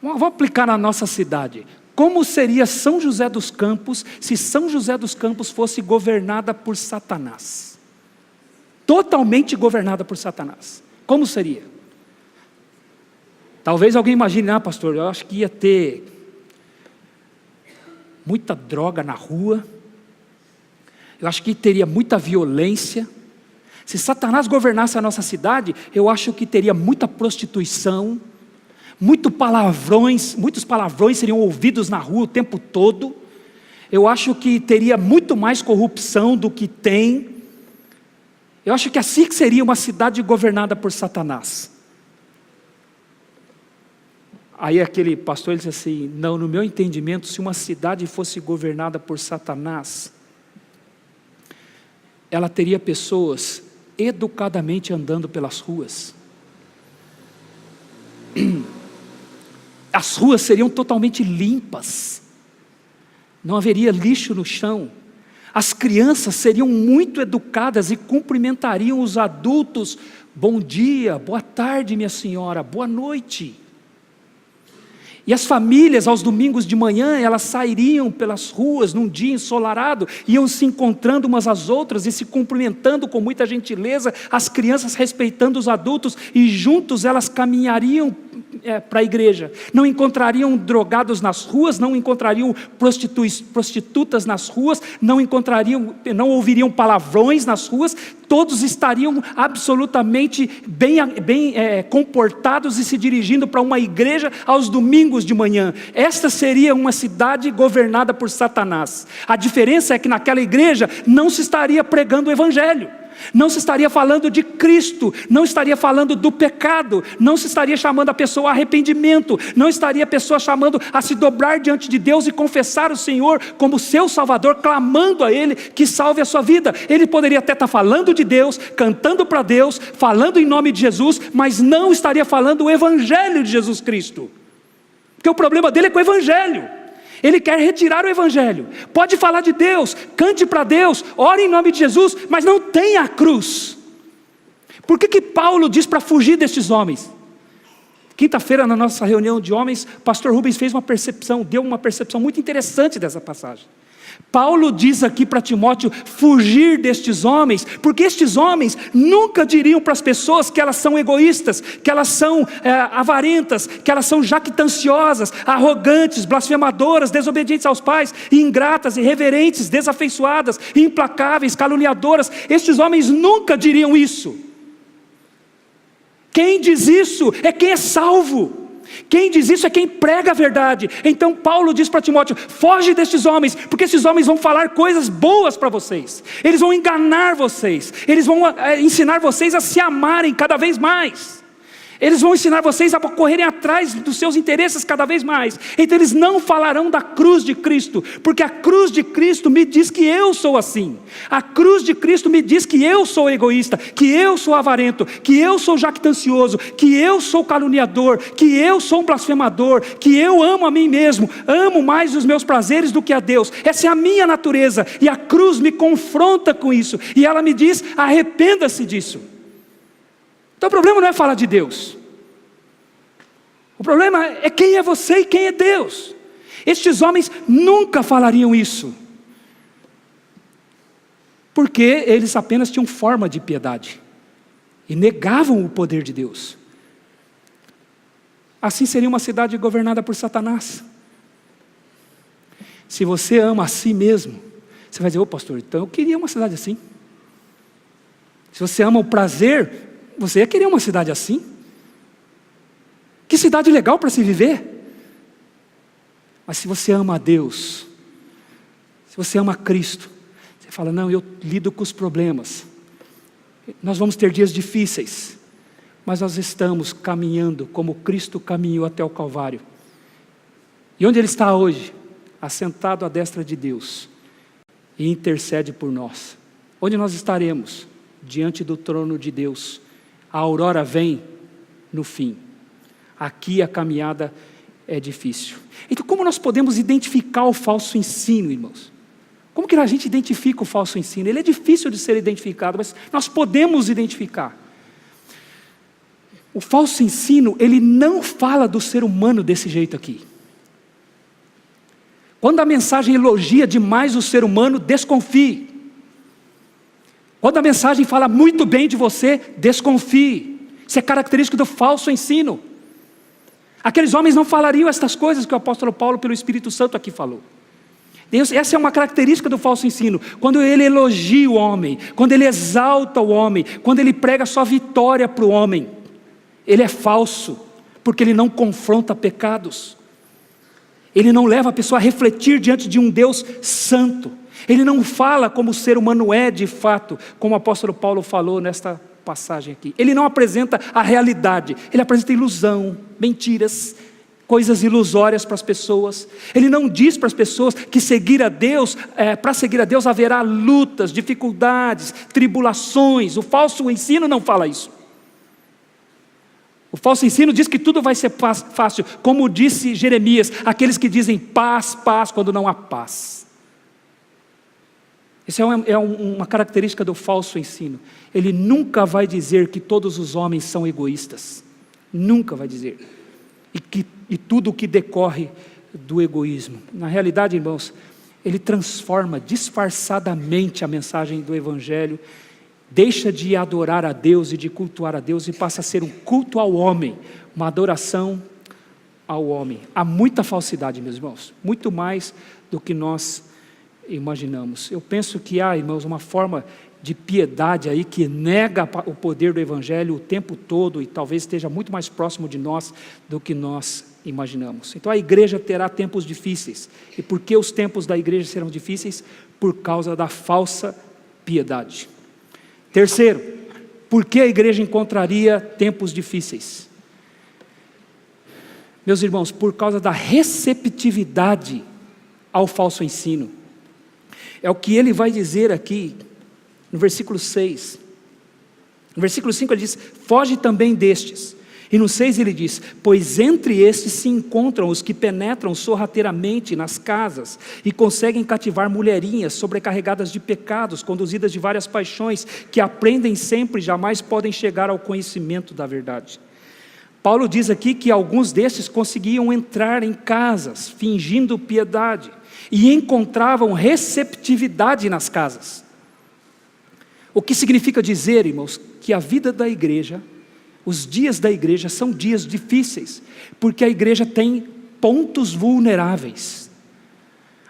Vamos aplicar na nossa cidade. Como seria São José dos Campos se São José dos Campos fosse governada por Satanás? Totalmente governada por Satanás. Como seria? Talvez alguém imagine: ah, pastor, eu acho que ia ter muita droga na rua, eu acho que teria muita violência. Se Satanás governasse a nossa cidade, eu acho que teria muita prostituição, muitos palavrões seriam ouvidos na rua o tempo todo. Eu acho que teria muito mais corrupção do que tem. Eu acho que assim que seria uma cidade governada por Satanás. Aí aquele pastor disse assim: não, no meu entendimento, se uma cidade fosse governada por Satanás, ela teria pessoas educadamente andando pelas ruas. As ruas seriam totalmente limpas, não haveria lixo no chão. As crianças seriam muito educadas e cumprimentariam os adultos: bom dia, boa tarde minha senhora, boa noite. E as famílias, aos domingos de manhã, elas sairiam pelas ruas num dia ensolarado, iam se encontrando umas às outras e se cumprimentando com muita gentileza, as crianças respeitando os adultos, e juntos elas caminhariam para a igreja. Não encontrariam drogados nas ruas, não encontrariam prostitutas nas ruas, não ouviriam palavrões nas ruas. Todos estariam absolutamente bem comportados e se dirigindo para uma igreja aos domingos de manhã. Esta seria uma cidade governada por Satanás. A diferença é que naquela igreja não se estaria pregando o evangelho, não se estaria falando de Cristo, não estaria falando do pecado, não se estaria chamando a pessoa a arrependimento, não estaria a pessoa chamando a se dobrar diante de Deus e confessar o Senhor como seu Salvador, clamando a Ele que salve a sua vida. Ele poderia até estar falando de Deus, cantando para Deus, falando em nome de Jesus, mas não estaria falando o evangelho de Jesus Cristo, porque o problema dele é com o evangelho. Ele quer retirar o evangelho. Pode falar de Deus, cante para Deus, ore em nome de Jesus, mas não tenha a cruz. Por que Paulo diz para fugir destes homens? Quinta-feira, na nossa reunião de homens, pastor Rubens deu uma percepção muito interessante dessa passagem. Paulo diz aqui para Timóteo fugir destes homens, porque estes homens nunca diriam para as pessoas que elas são egoístas, que elas são avarentas, que elas são jactanciosas, arrogantes, blasfemadoras, desobedientes aos pais, ingratas, irreverentes, desafeiçoadas, implacáveis, caluniadoras. Estes homens nunca diriam isso. Quem diz isso é quem é salvo. Quem diz isso é quem prega a verdade. Então Paulo diz para Timóteo: foge destes homens, porque esses homens vão falar coisas boas para vocês, eles vão enganar vocês, eles vão ensinar vocês a se amarem cada vez mais, eles vão ensinar vocês a correrem atrás dos seus interesses cada vez mais. Então eles não falarão da cruz de Cristo, porque a cruz de Cristo me diz que eu sou assim. A cruz de Cristo me diz que eu sou egoísta, que eu sou avarento, que eu sou jactancioso, que eu sou caluniador, que eu sou um blasfemador, que eu amo a mim mesmo, amo mais os meus prazeres do que a Deus. Essa é a minha natureza, e a cruz me confronta com isso, e ela me diz: arrependa-se disso. Então o problema não é falar de Deus, o problema é quem é você e quem é Deus. Estes homens nunca falariam isso, porque eles apenas tinham forma de piedade e negavam o poder de Deus. Assim seria uma cidade governada por Satanás. Se você ama a si mesmo, você vai dizer: ô pastor, então eu queria uma cidade assim. Se você ama o prazer, você ia querer uma cidade assim? Que cidade legal para se viver. Mas se você ama a Deus, se você ama a Cristo, você fala: não, eu lido com os problemas, nós vamos ter dias difíceis, mas nós estamos caminhando como Cristo caminhou até o Calvário. E onde Ele está hoje? Assentado à destra de Deus, e intercede por nós. Onde nós estaremos? Diante do trono de Deus. A aurora vem no fim. Aqui a caminhada é difícil. Então como nós podemos identificar o falso ensino, irmãos? Como que a gente identifica o falso ensino? Ele é difícil de ser identificado, mas nós podemos identificar. O falso ensino, ele não fala do ser humano desse jeito aqui. Quando a mensagem elogia demais o ser humano, desconfie. Quando a mensagem fala muito bem de você, desconfie. Isso é característico do falso ensino. Aqueles homens não falariam estas coisas que o apóstolo Paulo, pelo Espírito Santo, aqui falou. Essa é uma característica do falso ensino. Quando ele elogia o homem, quando ele exalta o homem, quando ele prega só vitória para o homem, ele é falso, porque ele não confronta pecados. Ele não leva a pessoa a refletir diante de um Deus santo. Ele não fala como o ser humano é de fato, como o apóstolo Paulo falou nesta passagem aqui. Ele não apresenta a realidade, ele apresenta ilusão, mentiras, coisas ilusórias para as pessoas. Ele não diz para as pessoas que seguir a Deus, para seguir a Deus haverá lutas, dificuldades, tribulações. O falso ensino não fala isso. O falso ensino diz que tudo vai ser fácil, como disse Jeremias, aqueles que dizem paz, paz, quando não há paz. Isso é uma característica do falso ensino. Ele nunca vai dizer que todos os homens são egoístas. Nunca vai dizer. E tudo o que decorre do egoísmo. Na realidade, irmãos, ele transforma disfarçadamente a mensagem do Evangelho, deixa de adorar a Deus e de cultuar a Deus e passa a ser um culto ao homem, uma adoração ao homem. Há muita falsidade, meus irmãos, muito mais do que nós imaginamos. Eu penso que há, irmãos, uma forma de piedade aí que nega o poder do Evangelho o tempo todo e talvez esteja muito mais próximo de nós do que nós imaginamos. Então a igreja terá tempos difíceis. E por que os tempos da igreja serão difíceis? Por causa da falsa piedade. Terceiro, por que a igreja encontraria tempos difíceis? Meus irmãos, por causa da receptividade ao falso ensino. É o que ele vai dizer aqui no versículo 6. No versículo 5 ele diz: foge também destes. E no 6 ele diz: pois entre estes se encontram os que penetram sorrateiramente nas casas e conseguem cativar mulherinhas sobrecarregadas de pecados, conduzidas de várias paixões, que aprendem sempre e jamais podem chegar ao conhecimento da verdade. Paulo diz aqui que alguns destes conseguiam entrar em casas, fingindo piedade, e encontravam receptividade nas casas. O que significa dizer, irmãos, que a vida da igreja, os dias da igreja são dias difíceis, porque a igreja tem pontos vulneráveis,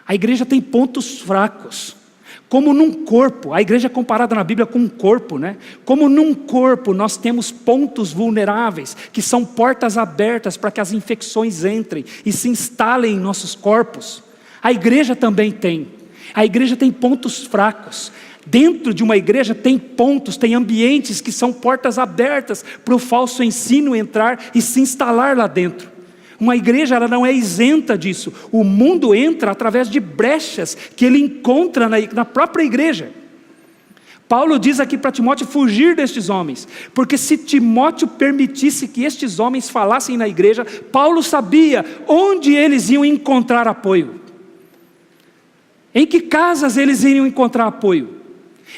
a igreja tem pontos fracos, como num corpo. A igreja é comparada na Bíblia com um corpo, né? Como num corpo nós temos pontos vulneráveis, que são portas abertas para que as infecções entrem e se instalem em nossos corpos. A igreja também tem. A igreja tem pontos fracos. Dentro de uma igreja tem pontos, tem ambientes que são portas abertas para o falso ensino entrar e se instalar lá dentro. Uma igreja, ela não é isenta disso. O mundo entra através de brechas que ele encontra na própria igreja. Paulo diz aqui para Timóteo fugir destes homens, porque se Timóteo permitisse que estes homens falassem na igreja, Paulo sabia onde eles iam encontrar apoio, em que casas eles iriam encontrar apoio.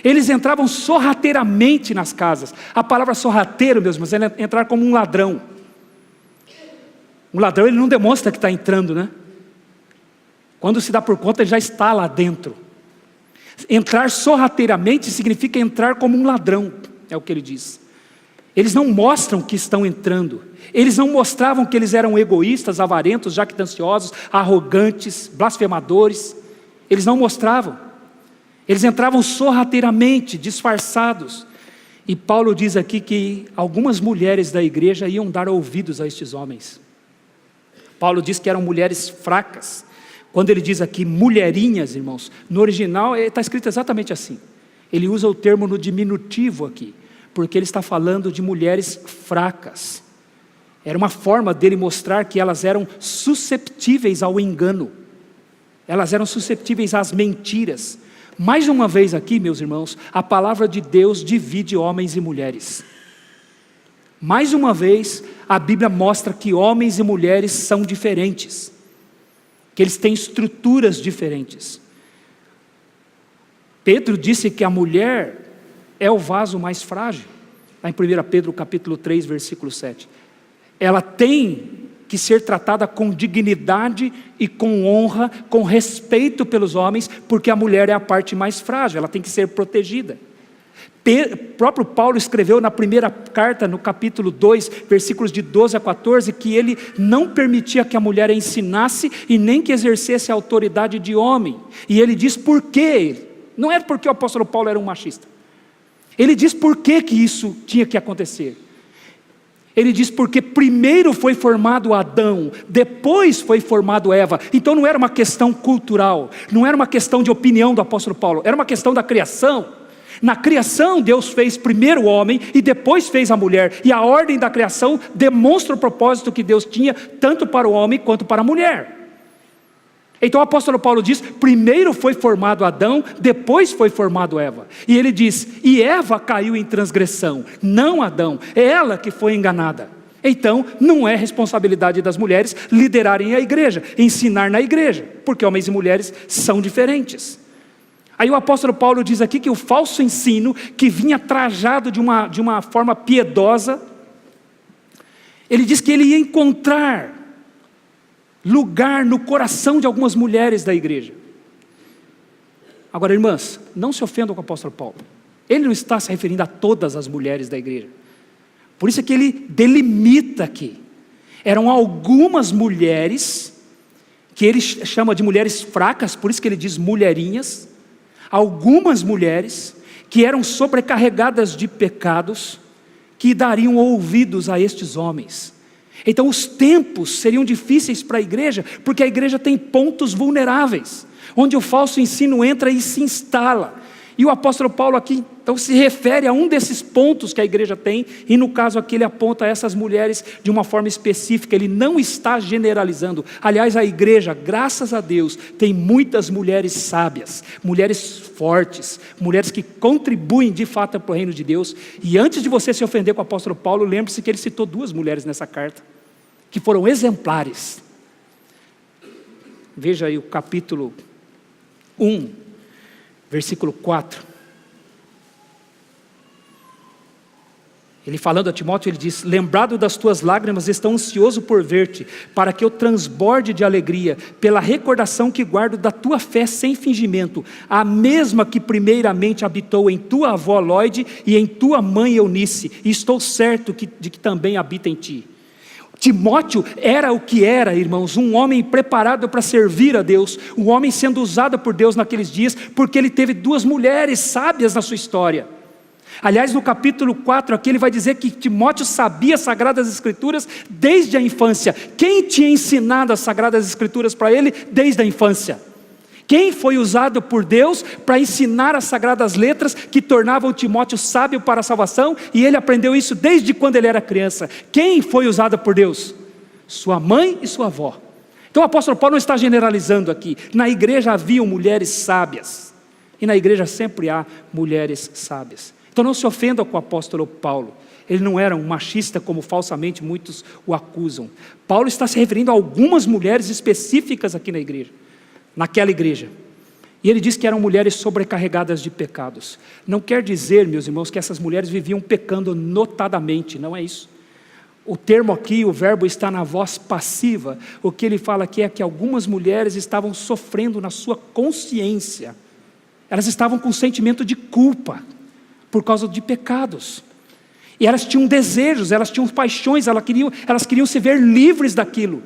Eles entravam sorrateiramente nas casas. A palavra sorrateiro, meus irmãos, é entrar como um ladrão. Um ladrão, ele não demonstra que está entrando, né? Quando se dá por conta, ele já está lá dentro. Entrar sorrateiramente significa entrar como um ladrão, é o que ele diz. Eles não mostram que estão entrando. Eles não mostravam que eles eram egoístas, avarentos, jactanciosos, arrogantes, blasfemadores. Eles não mostravam. Eles entravam sorrateiramente, disfarçados. E Paulo diz aqui que algumas mulheres da igreja iam dar ouvidos a estes homens. Paulo diz que eram mulheres fracas. Quando ele diz aqui mulherinhas, irmãos, no original está escrito exatamente assim. Ele usa o termo no diminutivo aqui, porque ele está falando de mulheres fracas. Era uma forma dele mostrar que elas eram susceptíveis ao engano. Elas eram susceptíveis às mentiras. Mais uma vez aqui, meus irmãos, a palavra de Deus divide homens e mulheres. Mais uma vez, a Bíblia mostra que homens e mulheres são diferentes, que eles têm estruturas diferentes. Pedro disse que a mulher é o vaso mais frágil, lá em 1 Pedro capítulo 3, versículo 7. Ela tem que ser tratada com dignidade e com honra, com respeito pelos homens, porque a mulher é a parte mais frágil, ela tem que ser protegida. O próprio Paulo escreveu na primeira carta, no capítulo 2, versículos de 12 a 14, que ele não permitia que a mulher ensinasse e nem que exercesse a autoridade de homem. E ele diz por quê? Não é porque o apóstolo Paulo era um machista. Ele diz por que isso tinha que acontecer. Ele diz porque primeiro foi formado Adão, depois foi formado Eva. Então não era uma questão cultural, não era uma questão de opinião do apóstolo Paulo, era uma questão da criação. Na criação Deus fez primeiro o homem e depois fez a mulher. E a ordem da criação demonstra o propósito que Deus tinha tanto para o homem quanto para a mulher. Então o apóstolo Paulo diz, primeiro foi formado Adão, depois foi formado Eva. E ele diz, e Eva caiu em transgressão, não Adão, é ela que foi enganada. Então não é responsabilidade das mulheres liderarem a igreja, ensinar na igreja, porque homens e mulheres são diferentes. Aí o apóstolo Paulo diz aqui que o falso ensino, que vinha trajado de uma forma piedosa, ele diz que ele ia encontrar lugar no coração de algumas mulheres da igreja. Agora, irmãs, não se ofendam com o apóstolo Paulo. Ele não está se referindo a todas as mulheres da igreja. Por isso é que ele delimita aqui. Eram algumas mulheres, que ele chama de mulheres fracas, por isso que ele diz mulherinhas. Algumas mulheres que eram sobrecarregadas de pecados, que dariam ouvidos a estes homens. Então os tempos seriam difíceis para a igreja, porque a igreja tem pontos vulneráveis, onde o falso ensino entra e se instala. E o apóstolo Paulo aqui, então, se refere a um desses pontos que a igreja tem, e no caso aqui ele aponta essas mulheres de uma forma específica, ele não está generalizando. Aliás, a igreja, graças a Deus, tem muitas mulheres sábias, mulheres fortes, mulheres que contribuem de fato para o reino de Deus. E antes de você se ofender com o apóstolo Paulo, lembre-se que ele citou 2 mulheres nessa carta, que foram exemplares. Veja aí o capítulo 1, versículo 4. Ele falando a Timóteo, ele diz: lembrado das tuas lágrimas, estou ansioso por ver-te, para que eu transborde de alegria, pela recordação que guardo da tua fé sem fingimento, a mesma que primeiramente habitou em tua avó Lóide e em tua mãe Eunice, e estou certo de que também habita em ti. Timóteo era o que era, irmãos, um homem preparado para servir a Deus, um homem sendo usado por Deus naqueles dias, porque ele teve 2 mulheres sábias na sua história. Aliás, no capítulo 4 aqui ele vai dizer que Timóteo sabia as Sagradas Escrituras desde a infância. Quem tinha ensinado as Sagradas Escrituras para ele desde a infância? Quem foi usado por Deus para ensinar as Sagradas Letras que tornavam Timóteo sábio para a salvação? E ele aprendeu isso desde quando ele era criança. Quem foi usado por Deus? Sua mãe e sua avó. Então o apóstolo Paulo não está generalizando aqui. Na igreja haviam mulheres sábias, e na igreja sempre há mulheres sábias. Então não se ofenda com o apóstolo Paulo, ele não era um machista como falsamente muitos o acusam. Paulo está se referindo a algumas mulheres específicas aqui na igreja, naquela igreja. E ele diz que eram mulheres sobrecarregadas de pecados. Não quer dizer, meus irmãos, que essas mulheres viviam pecando notadamente, não é isso. O termo aqui, o verbo está na voz passiva. O que ele fala aqui é que algumas mulheres estavam sofrendo na sua consciência. Elas estavam com sentimento de culpa por causa de pecados, e elas tinham desejos, elas tinham paixões, elas queriam se ver livres daquilo,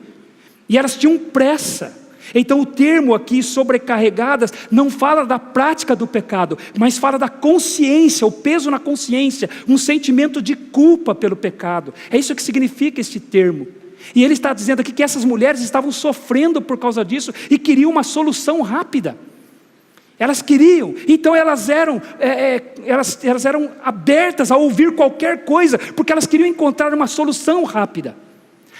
e elas tinham pressa. Então o termo aqui, sobrecarregadas, não fala da prática do pecado, mas fala da consciência, o peso na consciência, um sentimento de culpa pelo pecado. É isso que significa este termo. E ele está dizendo aqui que essas mulheres estavam sofrendo por causa disso, e queriam uma solução rápida. Elas queriam, então elas eram abertas a ouvir qualquer coisa, porque elas queriam encontrar uma solução rápida.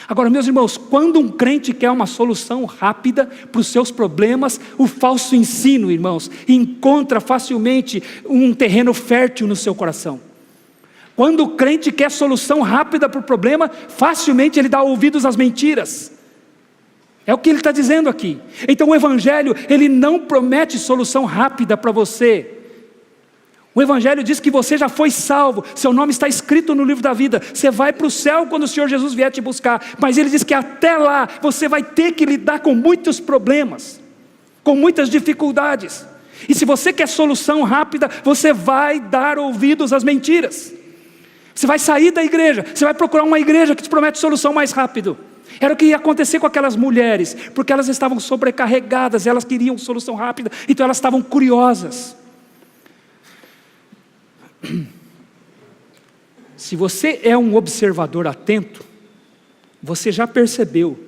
Agora, meus irmãos, quando um crente quer uma solução rápida para os seus problemas, o falso ensino, irmãos, encontra facilmente um terreno fértil no seu coração. Quando o crente quer solução rápida para o problema, facilmente ele dá ouvidos às mentiras. É o que ele está dizendo aqui. Então o Evangelho, ele não promete solução rápida para você. O Evangelho diz que você já foi salvo, seu nome está escrito no livro da vida, você vai para o céu quando o Senhor Jesus vier te buscar, mas ele diz que até lá, você vai ter que lidar com muitos problemas, com muitas dificuldades, e se você quer solução rápida, você vai dar ouvidos às mentiras, você vai sair da igreja, você vai procurar uma igreja que te promete solução mais rápido. Era o que ia acontecer com aquelas mulheres, porque elas estavam sobrecarregadas, elas queriam solução rápida, então elas estavam curiosas. Se você é um observador atento, você já percebeu,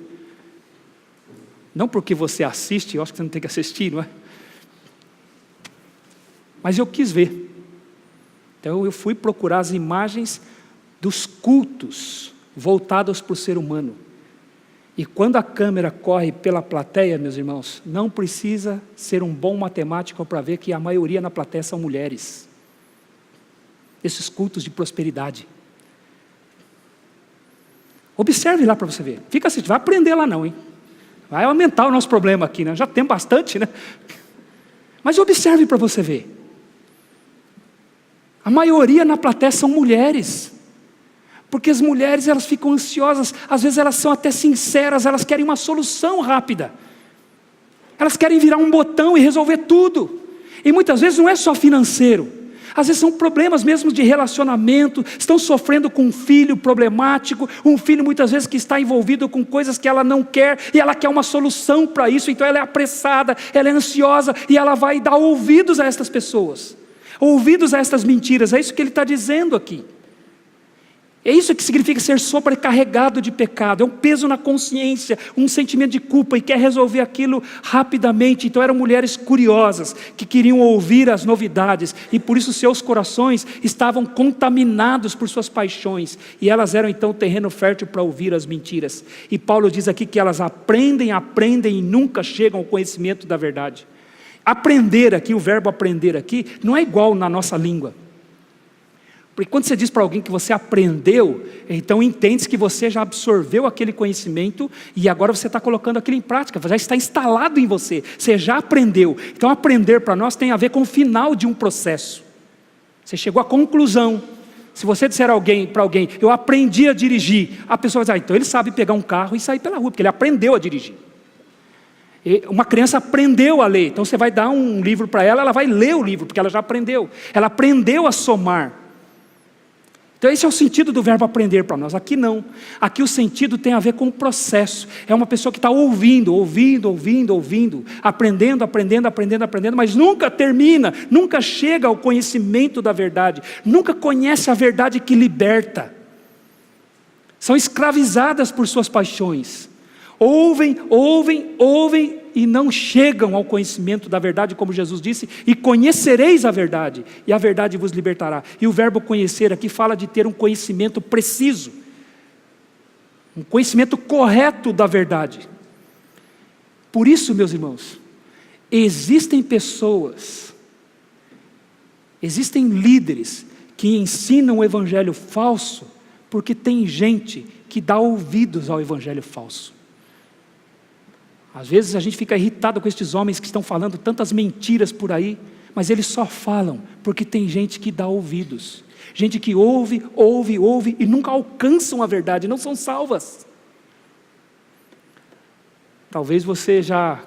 não porque você assiste, eu acho que você não tem que assistir, não é? Mas eu quis ver, então eu fui procurar as imagens dos cultos voltados para o ser humano. E quando a câmera corre pela plateia, meus irmãos, não precisa ser um bom matemático para ver que a maioria na plateia são mulheres. Esses cultos de prosperidade. Observe lá para você ver. Fica assim, vai aprender lá não, hein? Vai aumentar o nosso problema aqui, né? Já tem bastante, né? Mas observe para você ver. A maioria na plateia são mulheres. Porque as mulheres, elas ficam ansiosas, às vezes elas são até sinceras, elas querem uma solução rápida. Elas querem virar um botão e resolver tudo. E muitas vezes não é só financeiro. Às vezes são problemas mesmo de relacionamento, estão sofrendo com um filho problemático, um filho muitas vezes que está envolvido com coisas que ela não quer, e ela quer uma solução para isso, então ela é apressada, ela é ansiosa, e ela vai dar ouvidos a estas pessoas, ouvidos a estas mentiras. É isso que ele está dizendo aqui. É isso que significa ser sobrecarregado de pecado, é um peso na consciência, um sentimento de culpa, e quer resolver aquilo rapidamente. Então eram mulheres curiosas, que queriam ouvir as novidades, e por isso seus corações estavam contaminados por suas paixões, e elas eram então terreno fértil para ouvir as mentiras. E Paulo diz aqui que elas aprendem e nunca chegam ao conhecimento da verdade. Aprender aqui, o verbo aprender aqui, não é igual na nossa língua. Porque quando você diz para alguém que você aprendeu, então entende-se que você já absorveu aquele conhecimento e agora você está colocando aquilo em prática, já está instalado em você, você já aprendeu. Então aprender para nós tem a ver com o final de um processo. Você chegou à conclusão, Se você disser para alguém, eu aprendi a dirigir, a pessoa vai dizer, então ele sabe pegar um carro e sair pela rua, porque ele aprendeu a dirigir. Uma criança aprendeu a ler, então você vai dar um livro para ela, ela vai ler o livro, porque ela já aprendeu. Ela aprendeu a somar. Então esse é o sentido do verbo aprender para nós. Aqui não. Aqui o sentido tem a ver com o processo. É uma pessoa que está ouvindo, aprendendo, mas nunca termina, nunca chega ao conhecimento da verdade, nunca conhece a verdade que liberta. São escravizadas por suas paixões. Ouvem e não chegam ao conhecimento da verdade, como Jesus disse, e conhecereis a verdade, e a verdade vos libertará. E o verbo conhecer aqui fala de ter um conhecimento preciso, um conhecimento correto da verdade. Por isso, meus irmãos, existem pessoas, existem líderes que ensinam o evangelho falso, porque tem gente que dá ouvidos ao evangelho falso. Às vezes a gente fica irritado com estes homens que estão falando tantas mentiras por aí, mas eles só falam porque tem gente que dá ouvidos. Gente que ouve e nunca alcançam a verdade, não são salvas. Talvez você já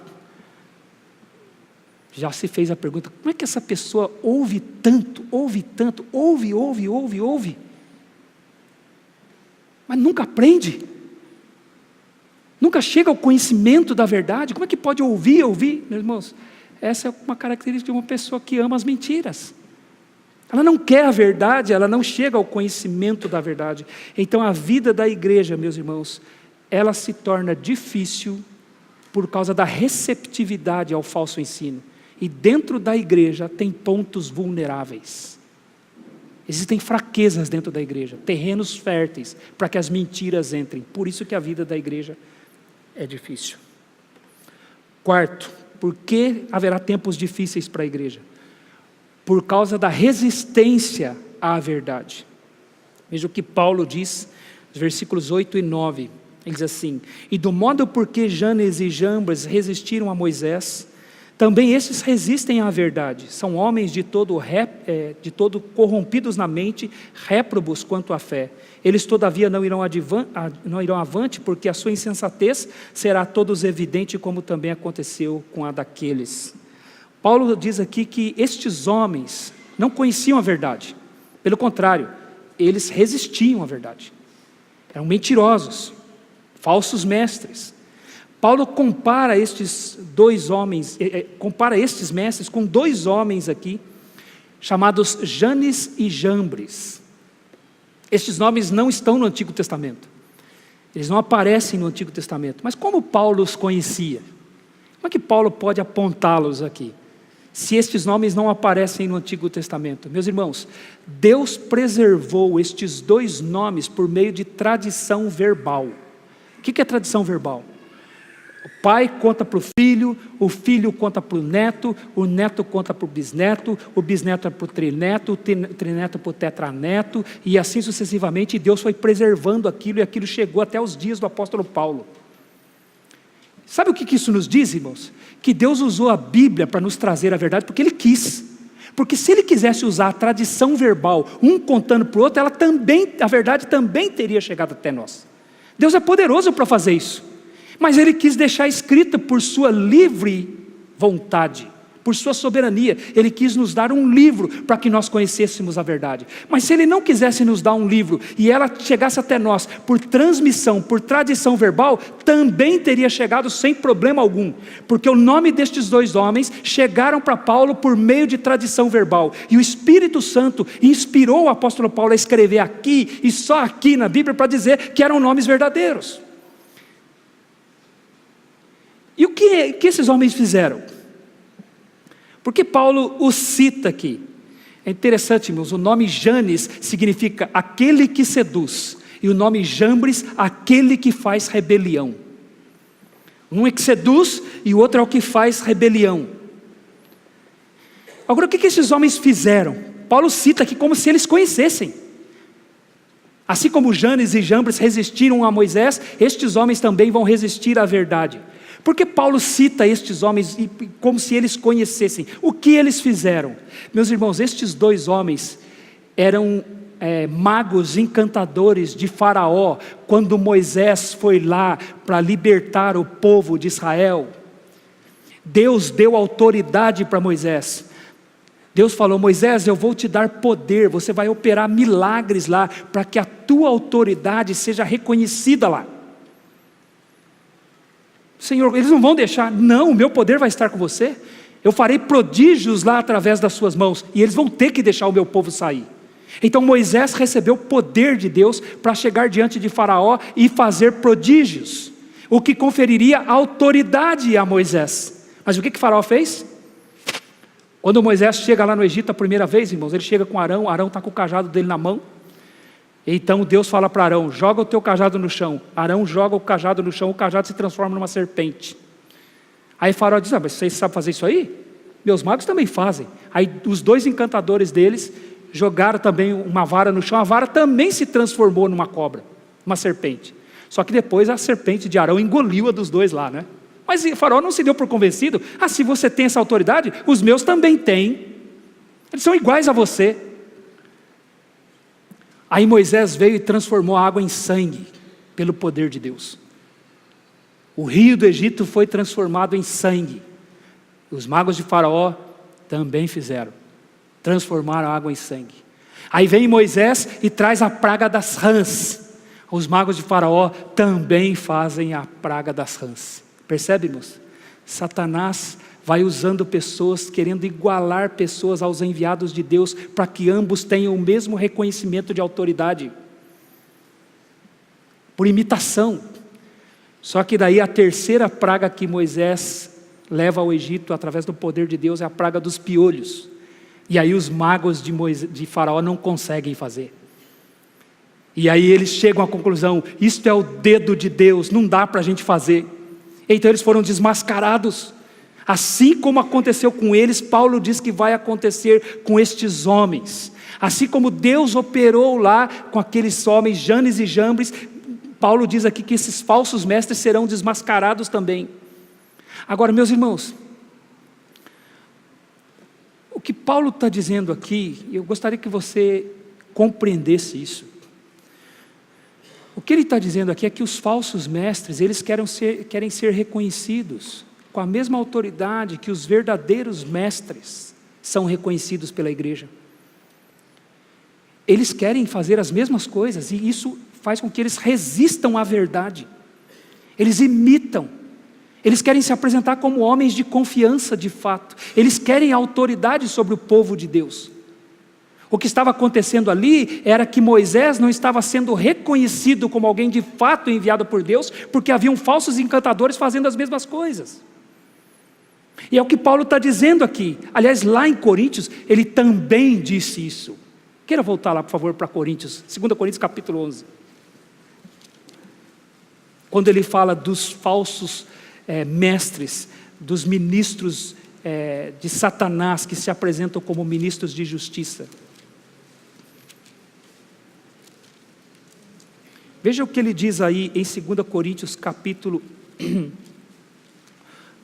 se fez a pergunta, como é que essa pessoa ouve tanto, mas nunca aprende? Nunca chega ao conhecimento da verdade? Como é que pode ouvir? Meus irmãos, essa é uma característica de uma pessoa que ama as mentiras. Ela não quer a verdade, ela não chega ao conhecimento da verdade. Então a vida da igreja, meus irmãos, ela se torna difícil por causa da receptividade ao falso ensino. E dentro da igreja tem pontos vulneráveis. Existem fraquezas dentro da igreja, terrenos férteis para que as mentiras entrem. Por isso que a vida da igreja é difícil. Quarto, por que haverá tempos difíceis para a igreja? Por causa da resistência à verdade. Veja o que Paulo diz, nos versículos 8 e 9. Ele diz assim: e do modo por que Janes e Jambres resistiram a Moisés, também estes resistem à verdade. São homens de todo corrompidos na mente, réprobos quanto à fé. Eles todavia não irão avante, porque a sua insensatez será a todos evidente, como também aconteceu com a daqueles. Paulo diz aqui que estes homens não conheciam a verdade. Pelo contrário, eles resistiam à verdade. Eram mentirosos, falsos mestres. Paulo compara estes mestres com dois homens aqui, chamados Janes e Jambres. Estes nomes não estão no Antigo Testamento. Eles não aparecem no Antigo Testamento. Mas como Paulo os conhecia? Como é que Paulo pode apontá-los aqui? Se estes nomes não aparecem no Antigo Testamento. Meus irmãos, Deus preservou estes dois nomes por meio de tradição verbal. O que é tradição verbal? O pai conta para o filho conta para o neto conta para o bisneto é para o trineto para o tetraneto, e assim sucessivamente. E Deus foi preservando aquilo, e aquilo chegou até os dias do apóstolo Paulo. Sabe o que isso nos diz, irmãos? Que Deus usou a Bíblia para nos trazer a verdade, porque Ele quis. Porque se Ele quisesse usar a tradição verbal, um contando para o outro, a verdade também teria chegado até nós. Deus é poderoso para fazer isso. Mas Ele quis deixar escrita por sua livre vontade, por sua soberania. Ele quis nos dar um livro para que nós conhecêssemos a verdade. Mas se Ele não quisesse nos dar um livro e ela chegasse até nós por transmissão, por tradição verbal, também teria chegado sem problema algum. Porque o nome destes dois homens chegaram para Paulo por meio de tradição verbal. E o Espírito Santo inspirou o apóstolo Paulo a escrever aqui e só aqui na Bíblia para dizer que eram nomes verdadeiros. E o que esses homens fizeram? Porque Paulo os cita aqui. É interessante, irmãos, o nome Janes significa aquele que seduz, e o nome Jambres, aquele que faz rebelião. Um é que seduz e o outro é o que faz rebelião. Agora, o que esses homens fizeram? Paulo cita aqui como se eles conhecessem. Assim como Janes e Jambres resistiram a Moisés, estes homens também vão resistir à verdade. Por que Paulo cita estes homens como se eles conhecessem? O que eles fizeram? Meus irmãos, estes dois homens eram magos encantadores de Faraó, quando Moisés foi lá para libertar o povo de Israel. Deus deu autoridade para Moisés. Deus falou: Moisés, eu vou te dar poder, você vai operar milagres lá, para que a tua autoridade seja reconhecida lá. Senhor, eles não vão deixar. Não, o meu poder vai estar com você. Eu farei prodígios lá através das suas mãos, e eles vão ter que deixar o meu povo sair. Então Moisés recebeu o poder de Deus para chegar diante de Faraó e fazer prodígios, o que conferiria autoridade a Moisés. Mas o que Faraó fez? Quando Moisés chega lá no Egito a primeira vez, irmãos, ele chega com Arão está com o cajado dele na mão. Então Deus fala para Arão: joga o teu cajado no chão. Arão joga o cajado no chão, o cajado se transforma numa serpente. Aí Faraó diz: mas vocês sabem fazer isso aí? Meus magos também fazem. Aí os dois encantadores deles jogaram também uma vara no chão, a vara também se transformou numa cobra, uma serpente. Só que depois a serpente de Arão engoliu a dos dois lá, né? Mas o Faraó não se deu por convencido. Se você tem essa autoridade, os meus também têm. Eles são iguais a você. Aí Moisés veio e transformou a água em sangue, pelo poder de Deus. O rio do Egito foi transformado em sangue. Os magos de Faraó também fizeram. Transformaram a água em sangue. Aí vem Moisés e traz a praga das rãs. Os magos de Faraó também fazem a praga das rãs. Percebe, irmãos? Satanás vai usando pessoas, querendo igualar pessoas aos enviados de Deus, para que ambos tenham o mesmo reconhecimento de autoridade, por imitação. Só que daí a terceira praga que Moisés leva ao Egito, através do poder de Deus, é a praga dos piolhos. E aí os magos de Faraó não conseguem fazer. E aí eles chegam à conclusão: isto é o dedo de Deus, não dá para a gente fazer. Então eles foram desmascarados. Assim como aconteceu com eles, Paulo diz que vai acontecer com estes homens. Assim como Deus operou lá com aqueles homens, Janes e Jambres, Paulo diz aqui que esses falsos mestres serão desmascarados também. Agora, meus irmãos, o que Paulo está dizendo aqui, eu gostaria que você compreendesse isso. O que ele está dizendo aqui é que os falsos mestres, eles querem ser reconhecidos com a mesma autoridade que os verdadeiros mestres são reconhecidos pela igreja. Eles querem fazer as mesmas coisas, e isso faz com que eles resistam à verdade. Eles imitam. Eles querem se apresentar como homens de confiança de fato. Eles querem autoridade sobre o povo de Deus. O que estava acontecendo ali era que Moisés não estava sendo reconhecido como alguém de fato enviado por Deus, porque haviam falsos encantadores fazendo as mesmas coisas. E é o que Paulo está dizendo aqui. Aliás, lá em Coríntios, ele também disse isso. Queira voltar lá, por favor, para Coríntios, 2 Coríntios capítulo 11. Quando ele fala dos falsos mestres, dos ministros de Satanás, que se apresentam como ministros de justiça. Veja o que ele diz aí em 2 Coríntios capítulo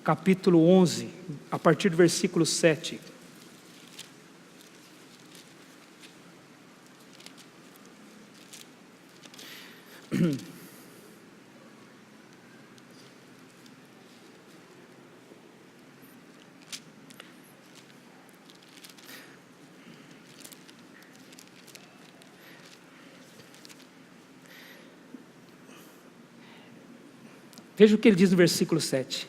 11, a partir do versículo 7. Veja o que ele diz no versículo 7.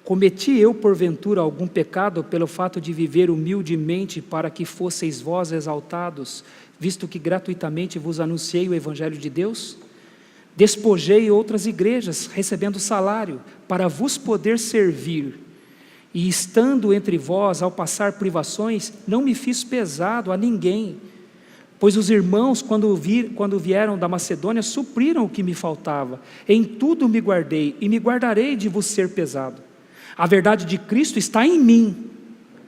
Cometi eu porventura algum pecado pelo fato de viver humildemente para que fosseis vós exaltados, visto que gratuitamente vos anunciei o Evangelho de Deus? Despojei outras igrejas, recebendo salário, para vos poder servir. E estando entre vós, ao passar privações, não me fiz pesado a ninguém, pois os irmãos, quando vieram da Macedônia, supriram o que me faltava. Em tudo me guardei, e me guardarei de vos ser pesado. A verdade de Cristo está em mim.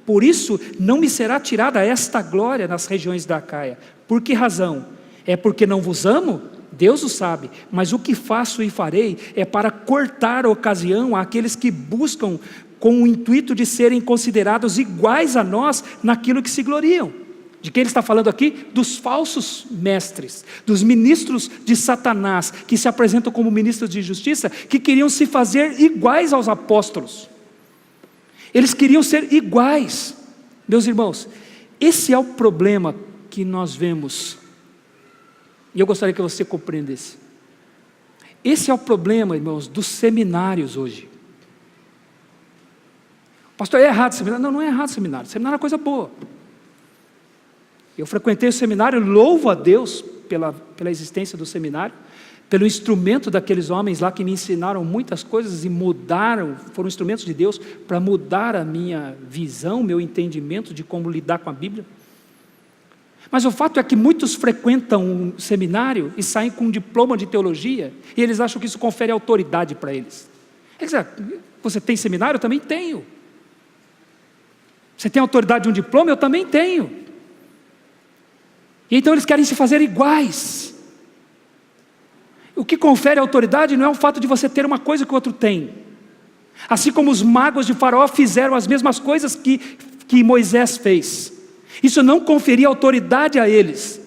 Por isso, não me será tirada esta glória nas regiões da Acaia. Por que razão? É porque não vos amo? Deus o sabe. Mas o que faço e farei é para cortar a ocasião àqueles que buscam com o intuito de serem considerados iguais a nós naquilo que se gloriam. De quem ele está falando aqui? Dos falsos mestres, dos ministros de Satanás, que se apresentam como ministros de justiça, que queriam se fazer iguais aos apóstolos. Eles queriam ser iguais. Meus irmãos, esse é o problema que nós vemos, e eu gostaria que você compreendesse. Esse é o problema, irmãos, dos seminários hoje. Pastor, é errado seminário? Não, não é errado seminário. Seminário é coisa boa. Eu frequentei o seminário, louvo a Deus pela existência do seminário, pelo instrumento daqueles homens lá que me ensinaram muitas coisas e mudaram, foram instrumentos de Deus para mudar a minha visão, meu entendimento de como lidar com a Bíblia. Mas o fato é que muitos frequentam um seminário e saem com um diploma de teologia, e eles acham que isso confere autoridade para eles. Eles dizem, você tem seminário? Eu também tenho. Você tem autoridade de um diploma? Eu também tenho. E então eles querem se fazer iguais. O que confere autoridade não é o fato de você ter uma coisa que o outro tem. Assim como os magos de Faraó fizeram as mesmas coisas que Moisés fez. Isso não conferia autoridade a eles.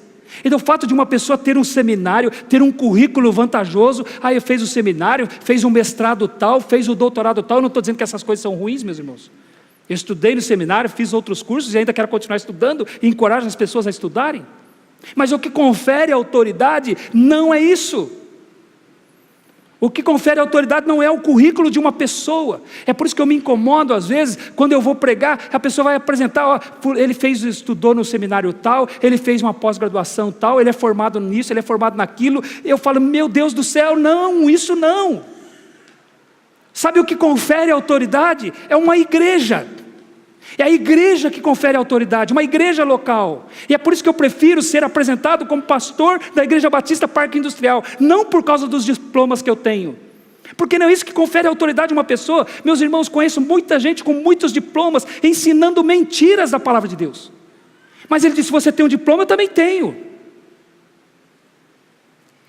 Então o fato de uma pessoa ter um seminário, ter um currículo vantajoso, fez o seminário, fez um mestrado tal, fez o doutorado tal, eu não estou dizendo que essas coisas são ruins, meus irmãos. Eu estudei no seminário, fiz outros cursos e ainda quero continuar estudando e encorajo as pessoas a estudarem. Mas o que confere autoridade não é isso. O que confere autoridade não é o currículo de uma pessoa. É por isso que eu me incomodo às vezes, quando eu vou pregar, a pessoa vai apresentar, ele estudou no seminário tal, ele fez uma pós-graduação tal, ele é formado nisso, ele é formado naquilo. Eu falo, meu Deus do céu, não, isso não. Sabe o que confere autoridade? É uma igreja. É a igreja que confere autoridade, uma igreja local. E é por isso que eu prefiro ser apresentado como pastor da Igreja Batista Parque Industrial, não por causa dos diplomas que eu tenho, porque não é isso que confere autoridade a uma pessoa. Meus irmãos, conheço muita gente com muitos diplomas, ensinando mentiras da palavra de Deus. Mas ele disse, você tem um diploma? Eu também tenho.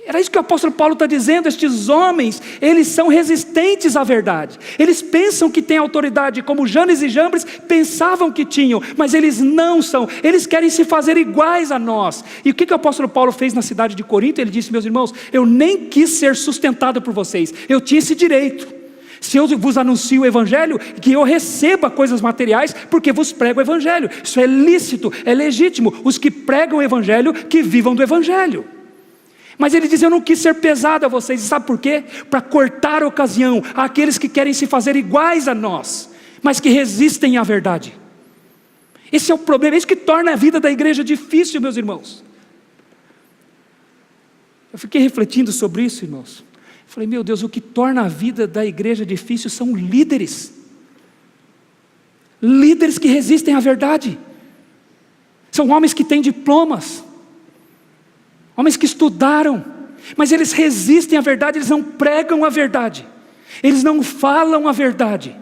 Era isso que o apóstolo Paulo está dizendo. Estes homens, eles são resistentes à verdade. Eles pensam que têm autoridade, como Janes e Jambres pensavam que tinham, mas eles não são. Eles querem se fazer iguais a nós. E o que o apóstolo Paulo fez na cidade de Corinto? Ele disse, meus irmãos, eu nem quis ser sustentado por vocês. Eu tinha esse direito. Se eu vos anuncio o evangelho, que eu receba coisas materiais, porque vos prego o evangelho. Isso é lícito, é legítimo. Os que pregam o evangelho, que vivam do evangelho. Mas ele diz, eu não quis ser pesado a vocês, e sabe por quê? Para cortar a ocasião àqueles que querem se fazer iguais a nós, mas que resistem à verdade. Esse é o problema, é isso que torna a vida da igreja difícil, meus irmãos. Eu fiquei refletindo sobre isso, irmãos. Falei, meu Deus, o que torna a vida da igreja difícil são líderes. Líderes que resistem à verdade. São homens que têm diplomas, homens que estudaram, mas eles resistem à verdade, eles não pregam a verdade, eles não falam a verdade,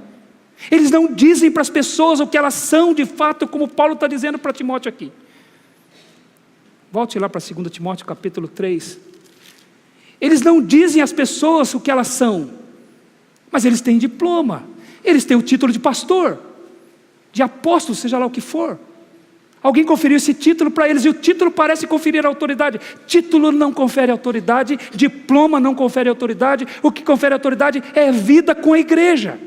eles não dizem para as pessoas o que elas são de fato, como Paulo está dizendo para Timóteo aqui. Volte lá para 2 Timóteo capítulo 3. Eles não dizem às pessoas o que elas são, mas eles têm diploma, eles têm o título de pastor, de apóstolo, seja lá o que for. Alguém conferiu esse título para eles, e o título parece conferir autoridade. Título não confere autoridade, diploma não confere autoridade. O que confere autoridade é vida com a igreja.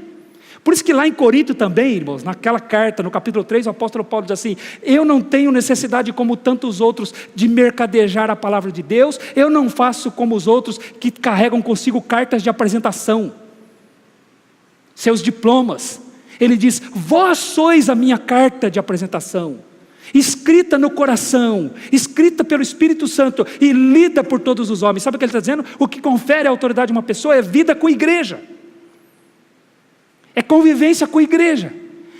Por isso que lá em Corinto também, irmãos, naquela carta, no capítulo 3, o apóstolo Paulo diz assim, eu não tenho necessidade como tantos outros de mercadejar a palavra de Deus, eu não faço como os outros que carregam consigo cartas de apresentação, seus diplomas. Ele diz, vós sois a minha carta de apresentação, escrita no coração, escrita pelo Espírito Santo e lida por todos os homens. Sabe o que ele está dizendo? O que confere a autoridade a uma pessoa é vida com a igreja, é convivência com a igreja,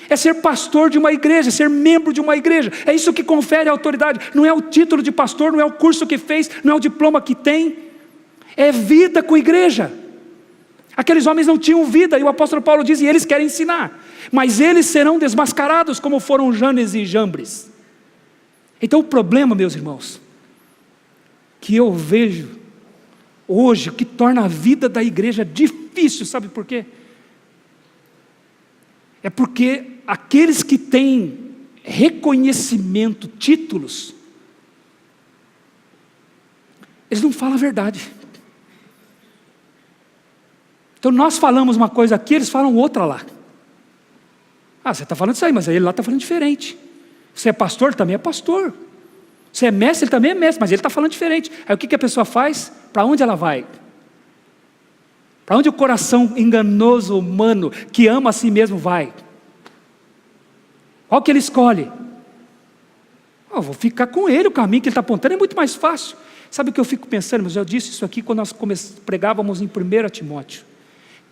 é ser pastor de uma igreja, ser membro de uma igreja. É isso que confere a autoridade. Não é o título de pastor, não é o curso que fez, não é o diploma que tem, é vida com a igreja. Aqueles homens não tinham vida, e o apóstolo Paulo diz, e eles querem ensinar, mas eles serão desmascarados como foram Janes e Jambres. Então o problema, meus irmãos, que eu vejo hoje, que torna a vida da igreja difícil, sabe por quê? É porque aqueles que têm reconhecimento, títulos, eles não falam a verdade. Então nós falamos uma coisa aqui, eles falam outra lá. Você está falando isso aí, mas ele lá está falando diferente. Você é pastor, ele também é pastor. Você é mestre, ele também é mestre, mas ele está falando diferente. Aí o que a pessoa faz? Para onde ela vai? Para onde o coração enganoso, humano, que ama a si mesmo vai? Qual que ele escolhe? Eu vou ficar com ele, o caminho que ele está apontando é muito mais fácil. Sabe o que eu fico pensando? Mas eu disse isso aqui quando nós pregávamos em 1 Timóteo,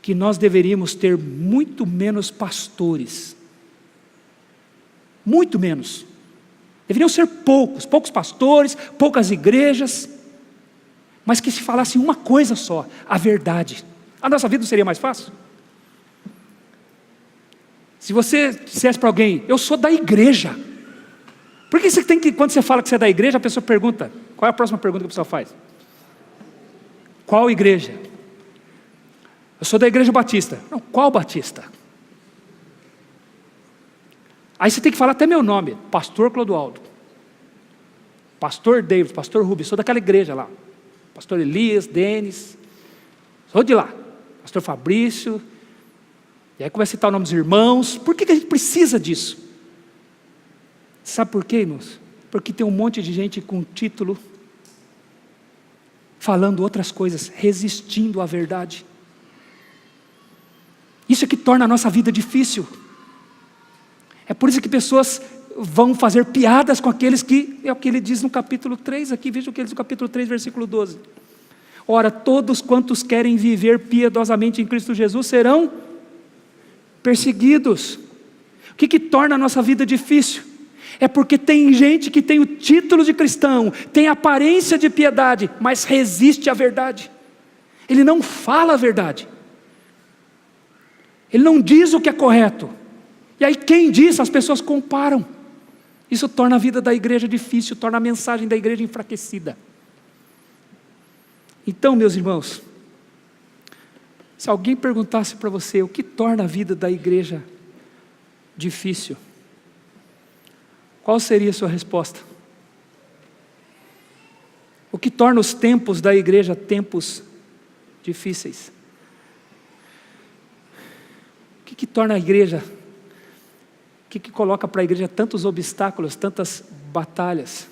que nós deveríamos ter muito menos pastores. Muito menos. Deveriam ser poucos pastores, poucas igrejas, mas que se falasse uma coisa só, a verdade. A nossa vida não seria mais fácil? Se você dissesse para alguém, eu sou da igreja. Por que você tem que, quando você fala que você é da igreja, a pessoa pergunta, qual é a próxima pergunta que a pessoa faz? Qual igreja? Eu sou da igreja batista. Não, qual batista? Aí você tem que falar até meu nome, pastor Clodoaldo, pastor David, pastor Rubens, sou daquela igreja lá, pastor Elias, Denis, sou de lá, pastor Fabrício, e aí começa a citar o nome dos irmãos. Por que a gente precisa disso? Sabe por quê, irmãos? Porque tem um monte de gente com título, falando outras coisas, resistindo à verdade. Isso é que torna a nossa vida difícil. É por isso que pessoas vão fazer piadas com aqueles que, é o que ele diz no capítulo 3 aqui, veja o que ele diz no capítulo 3, versículo 12. Ora, todos quantos querem viver piedosamente em Cristo Jesus serão perseguidos. O que torna a nossa vida difícil? É porque tem gente que tem o título de cristão, tem a aparência de piedade, mas resiste à verdade. Ele não fala a verdade. Ele não diz o que é correto. E aí quem diz, as pessoas comparam. Isso torna a vida da igreja difícil, torna a mensagem da igreja enfraquecida. Então, meus irmãos, se alguém perguntasse para você o que torna a vida da igreja difícil, qual seria a sua resposta? O que torna os tempos da igreja tempos difíceis? O que torna a igreja, o que coloca para a igreja tantos obstáculos, tantas batalhas?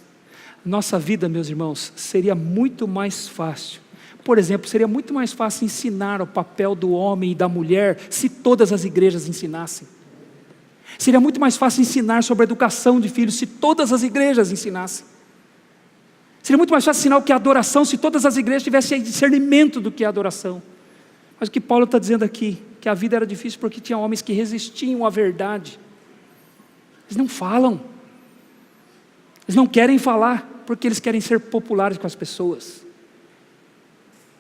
Nossa vida, meus irmãos, seria muito mais fácil. Por exemplo, seria muito mais fácil ensinar o papel do homem e da mulher se todas as igrejas ensinassem. Seria muito mais fácil ensinar sobre a educação de filhos se todas as igrejas ensinassem. Seria muito mais fácil ensinar o que é adoração se todas as igrejas tivessem discernimento do que é adoração. Mas o que Paulo está dizendo aqui, que a vida era difícil porque tinha homens que resistiam à verdade. Eles não falam. Eles não querem falar porque eles querem ser populares com as pessoas.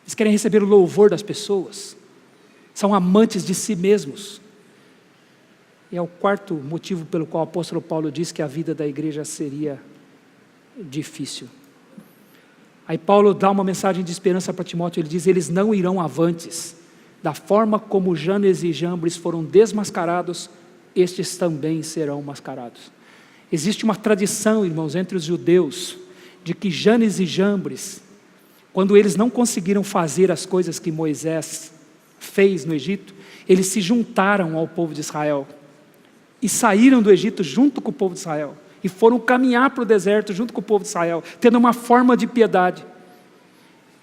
Eles querem receber o louvor das pessoas. São amantes de si mesmos. E é o quarto motivo pelo qual o apóstolo Paulo diz que a vida da igreja seria difícil. Aí Paulo dá uma mensagem de esperança para Timóteo. Ele diz, eles não irão avantes. Da forma como Janes e Jambres foram desmascarados, estes também serão mascarados. Existe uma tradição, irmãos, entre os judeus, de que Janes e Jambres, quando eles não conseguiram fazer as coisas que Moisés fez no Egito, eles se juntaram ao povo de Israel, e saíram do Egito junto com o povo de Israel, e foram caminhar para o deserto junto com o povo de Israel, tendo uma forma de piedade.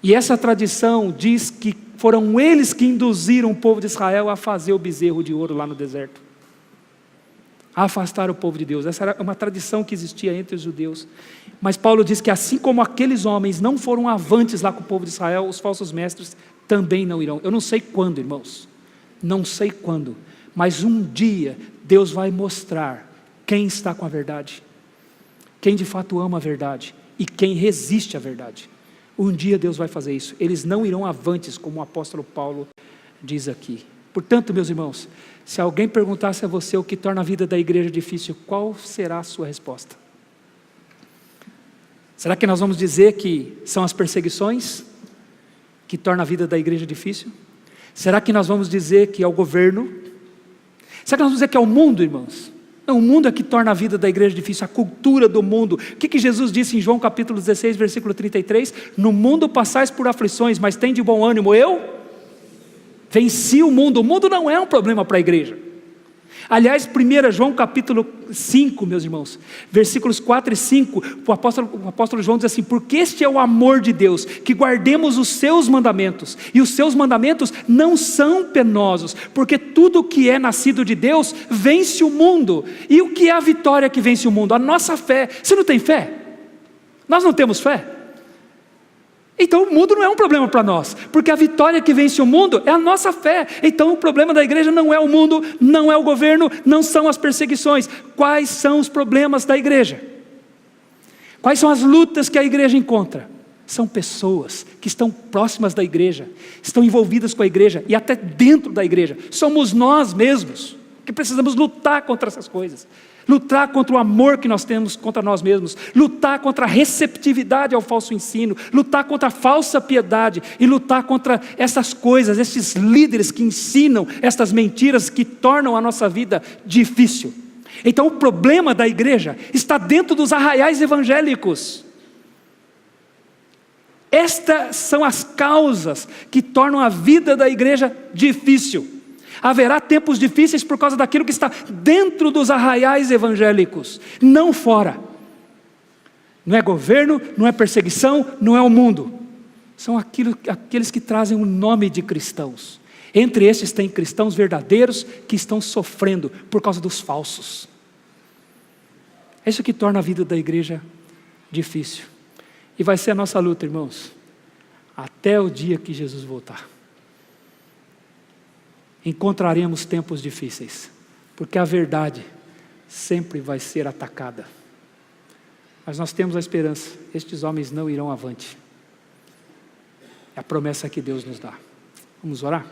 E essa tradição diz que foram eles que induziram o povo de Israel a fazer o bezerro de ouro lá no deserto, a afastar o povo de Deus. Essa era uma tradição que existia entre os judeus. Mas Paulo diz que assim como aqueles homens não foram avantes lá com o povo de Israel, os falsos mestres também não irão. Eu não sei quando, irmãos, não sei quando, mas um dia Deus vai mostrar quem está com a verdade, quem de fato ama a verdade e quem resiste à verdade. Um dia Deus vai fazer isso. Eles não irão avantes, como o apóstolo Paulo diz aqui. Portanto, meus irmãos, se alguém perguntasse a você o que torna a vida da igreja difícil, qual será a sua resposta? Será que nós vamos dizer que são as perseguições que tornam a vida da igreja difícil? Será que nós vamos dizer que é o governo? Será que nós vamos dizer que é o mundo, irmãos? Não, o mundo é que torna a vida da igreja difícil, a cultura do mundo. O que Jesus disse em João capítulo 16, versículo 33? No mundo passais por aflições, mas tem de bom ânimo, eu venci o mundo. O mundo não é um problema para a igreja. Aliás, 1 João capítulo 5, meus irmãos, versículos 4 e 5, o apóstolo João diz assim: porque este é o amor de Deus, que guardemos os seus mandamentos, e os seus mandamentos não são penosos, porque tudo que é nascido de Deus vence o mundo. E o que é a vitória que vence o mundo? A nossa fé. Você não tem fé? Nós não temos fé? Então o mundo não é um problema para nós, porque a vitória que vence o mundo é a nossa fé. Então o problema da igreja não é o mundo, não é o governo, não são as perseguições. Quais são os problemas da igreja? Quais são as lutas que a igreja encontra? São pessoas que estão próximas da igreja, estão envolvidas com a igreja e até dentro da igreja. Somos nós mesmos que precisamos lutar contra essas coisas. Lutar contra o amor que nós temos contra nós mesmos, lutar contra a receptividade ao falso ensino, lutar contra a falsa piedade e lutar contra essas coisas, esses líderes que ensinam estas mentiras que tornam a nossa vida difícil. Então o problema da igreja está dentro dos arraiais evangélicos. Estas são as causas que tornam a vida da igreja difícil. Haverá tempos difíceis por causa daquilo que está dentro dos arraiais evangélicos, não fora. Não é governo, não é perseguição, não é o mundo. São aqueles que trazem o nome de cristãos. Entre estes tem cristãos verdadeiros que estão sofrendo por causa dos falsos. É isso que torna a vida da igreja difícil. E vai ser a nossa luta, irmãos, até o dia que Jesus voltar. Encontraremos tempos difíceis, porque a verdade sempre vai ser atacada. Mas nós temos a esperança, estes homens não irão avante. É a promessa que Deus nos dá. Vamos orar?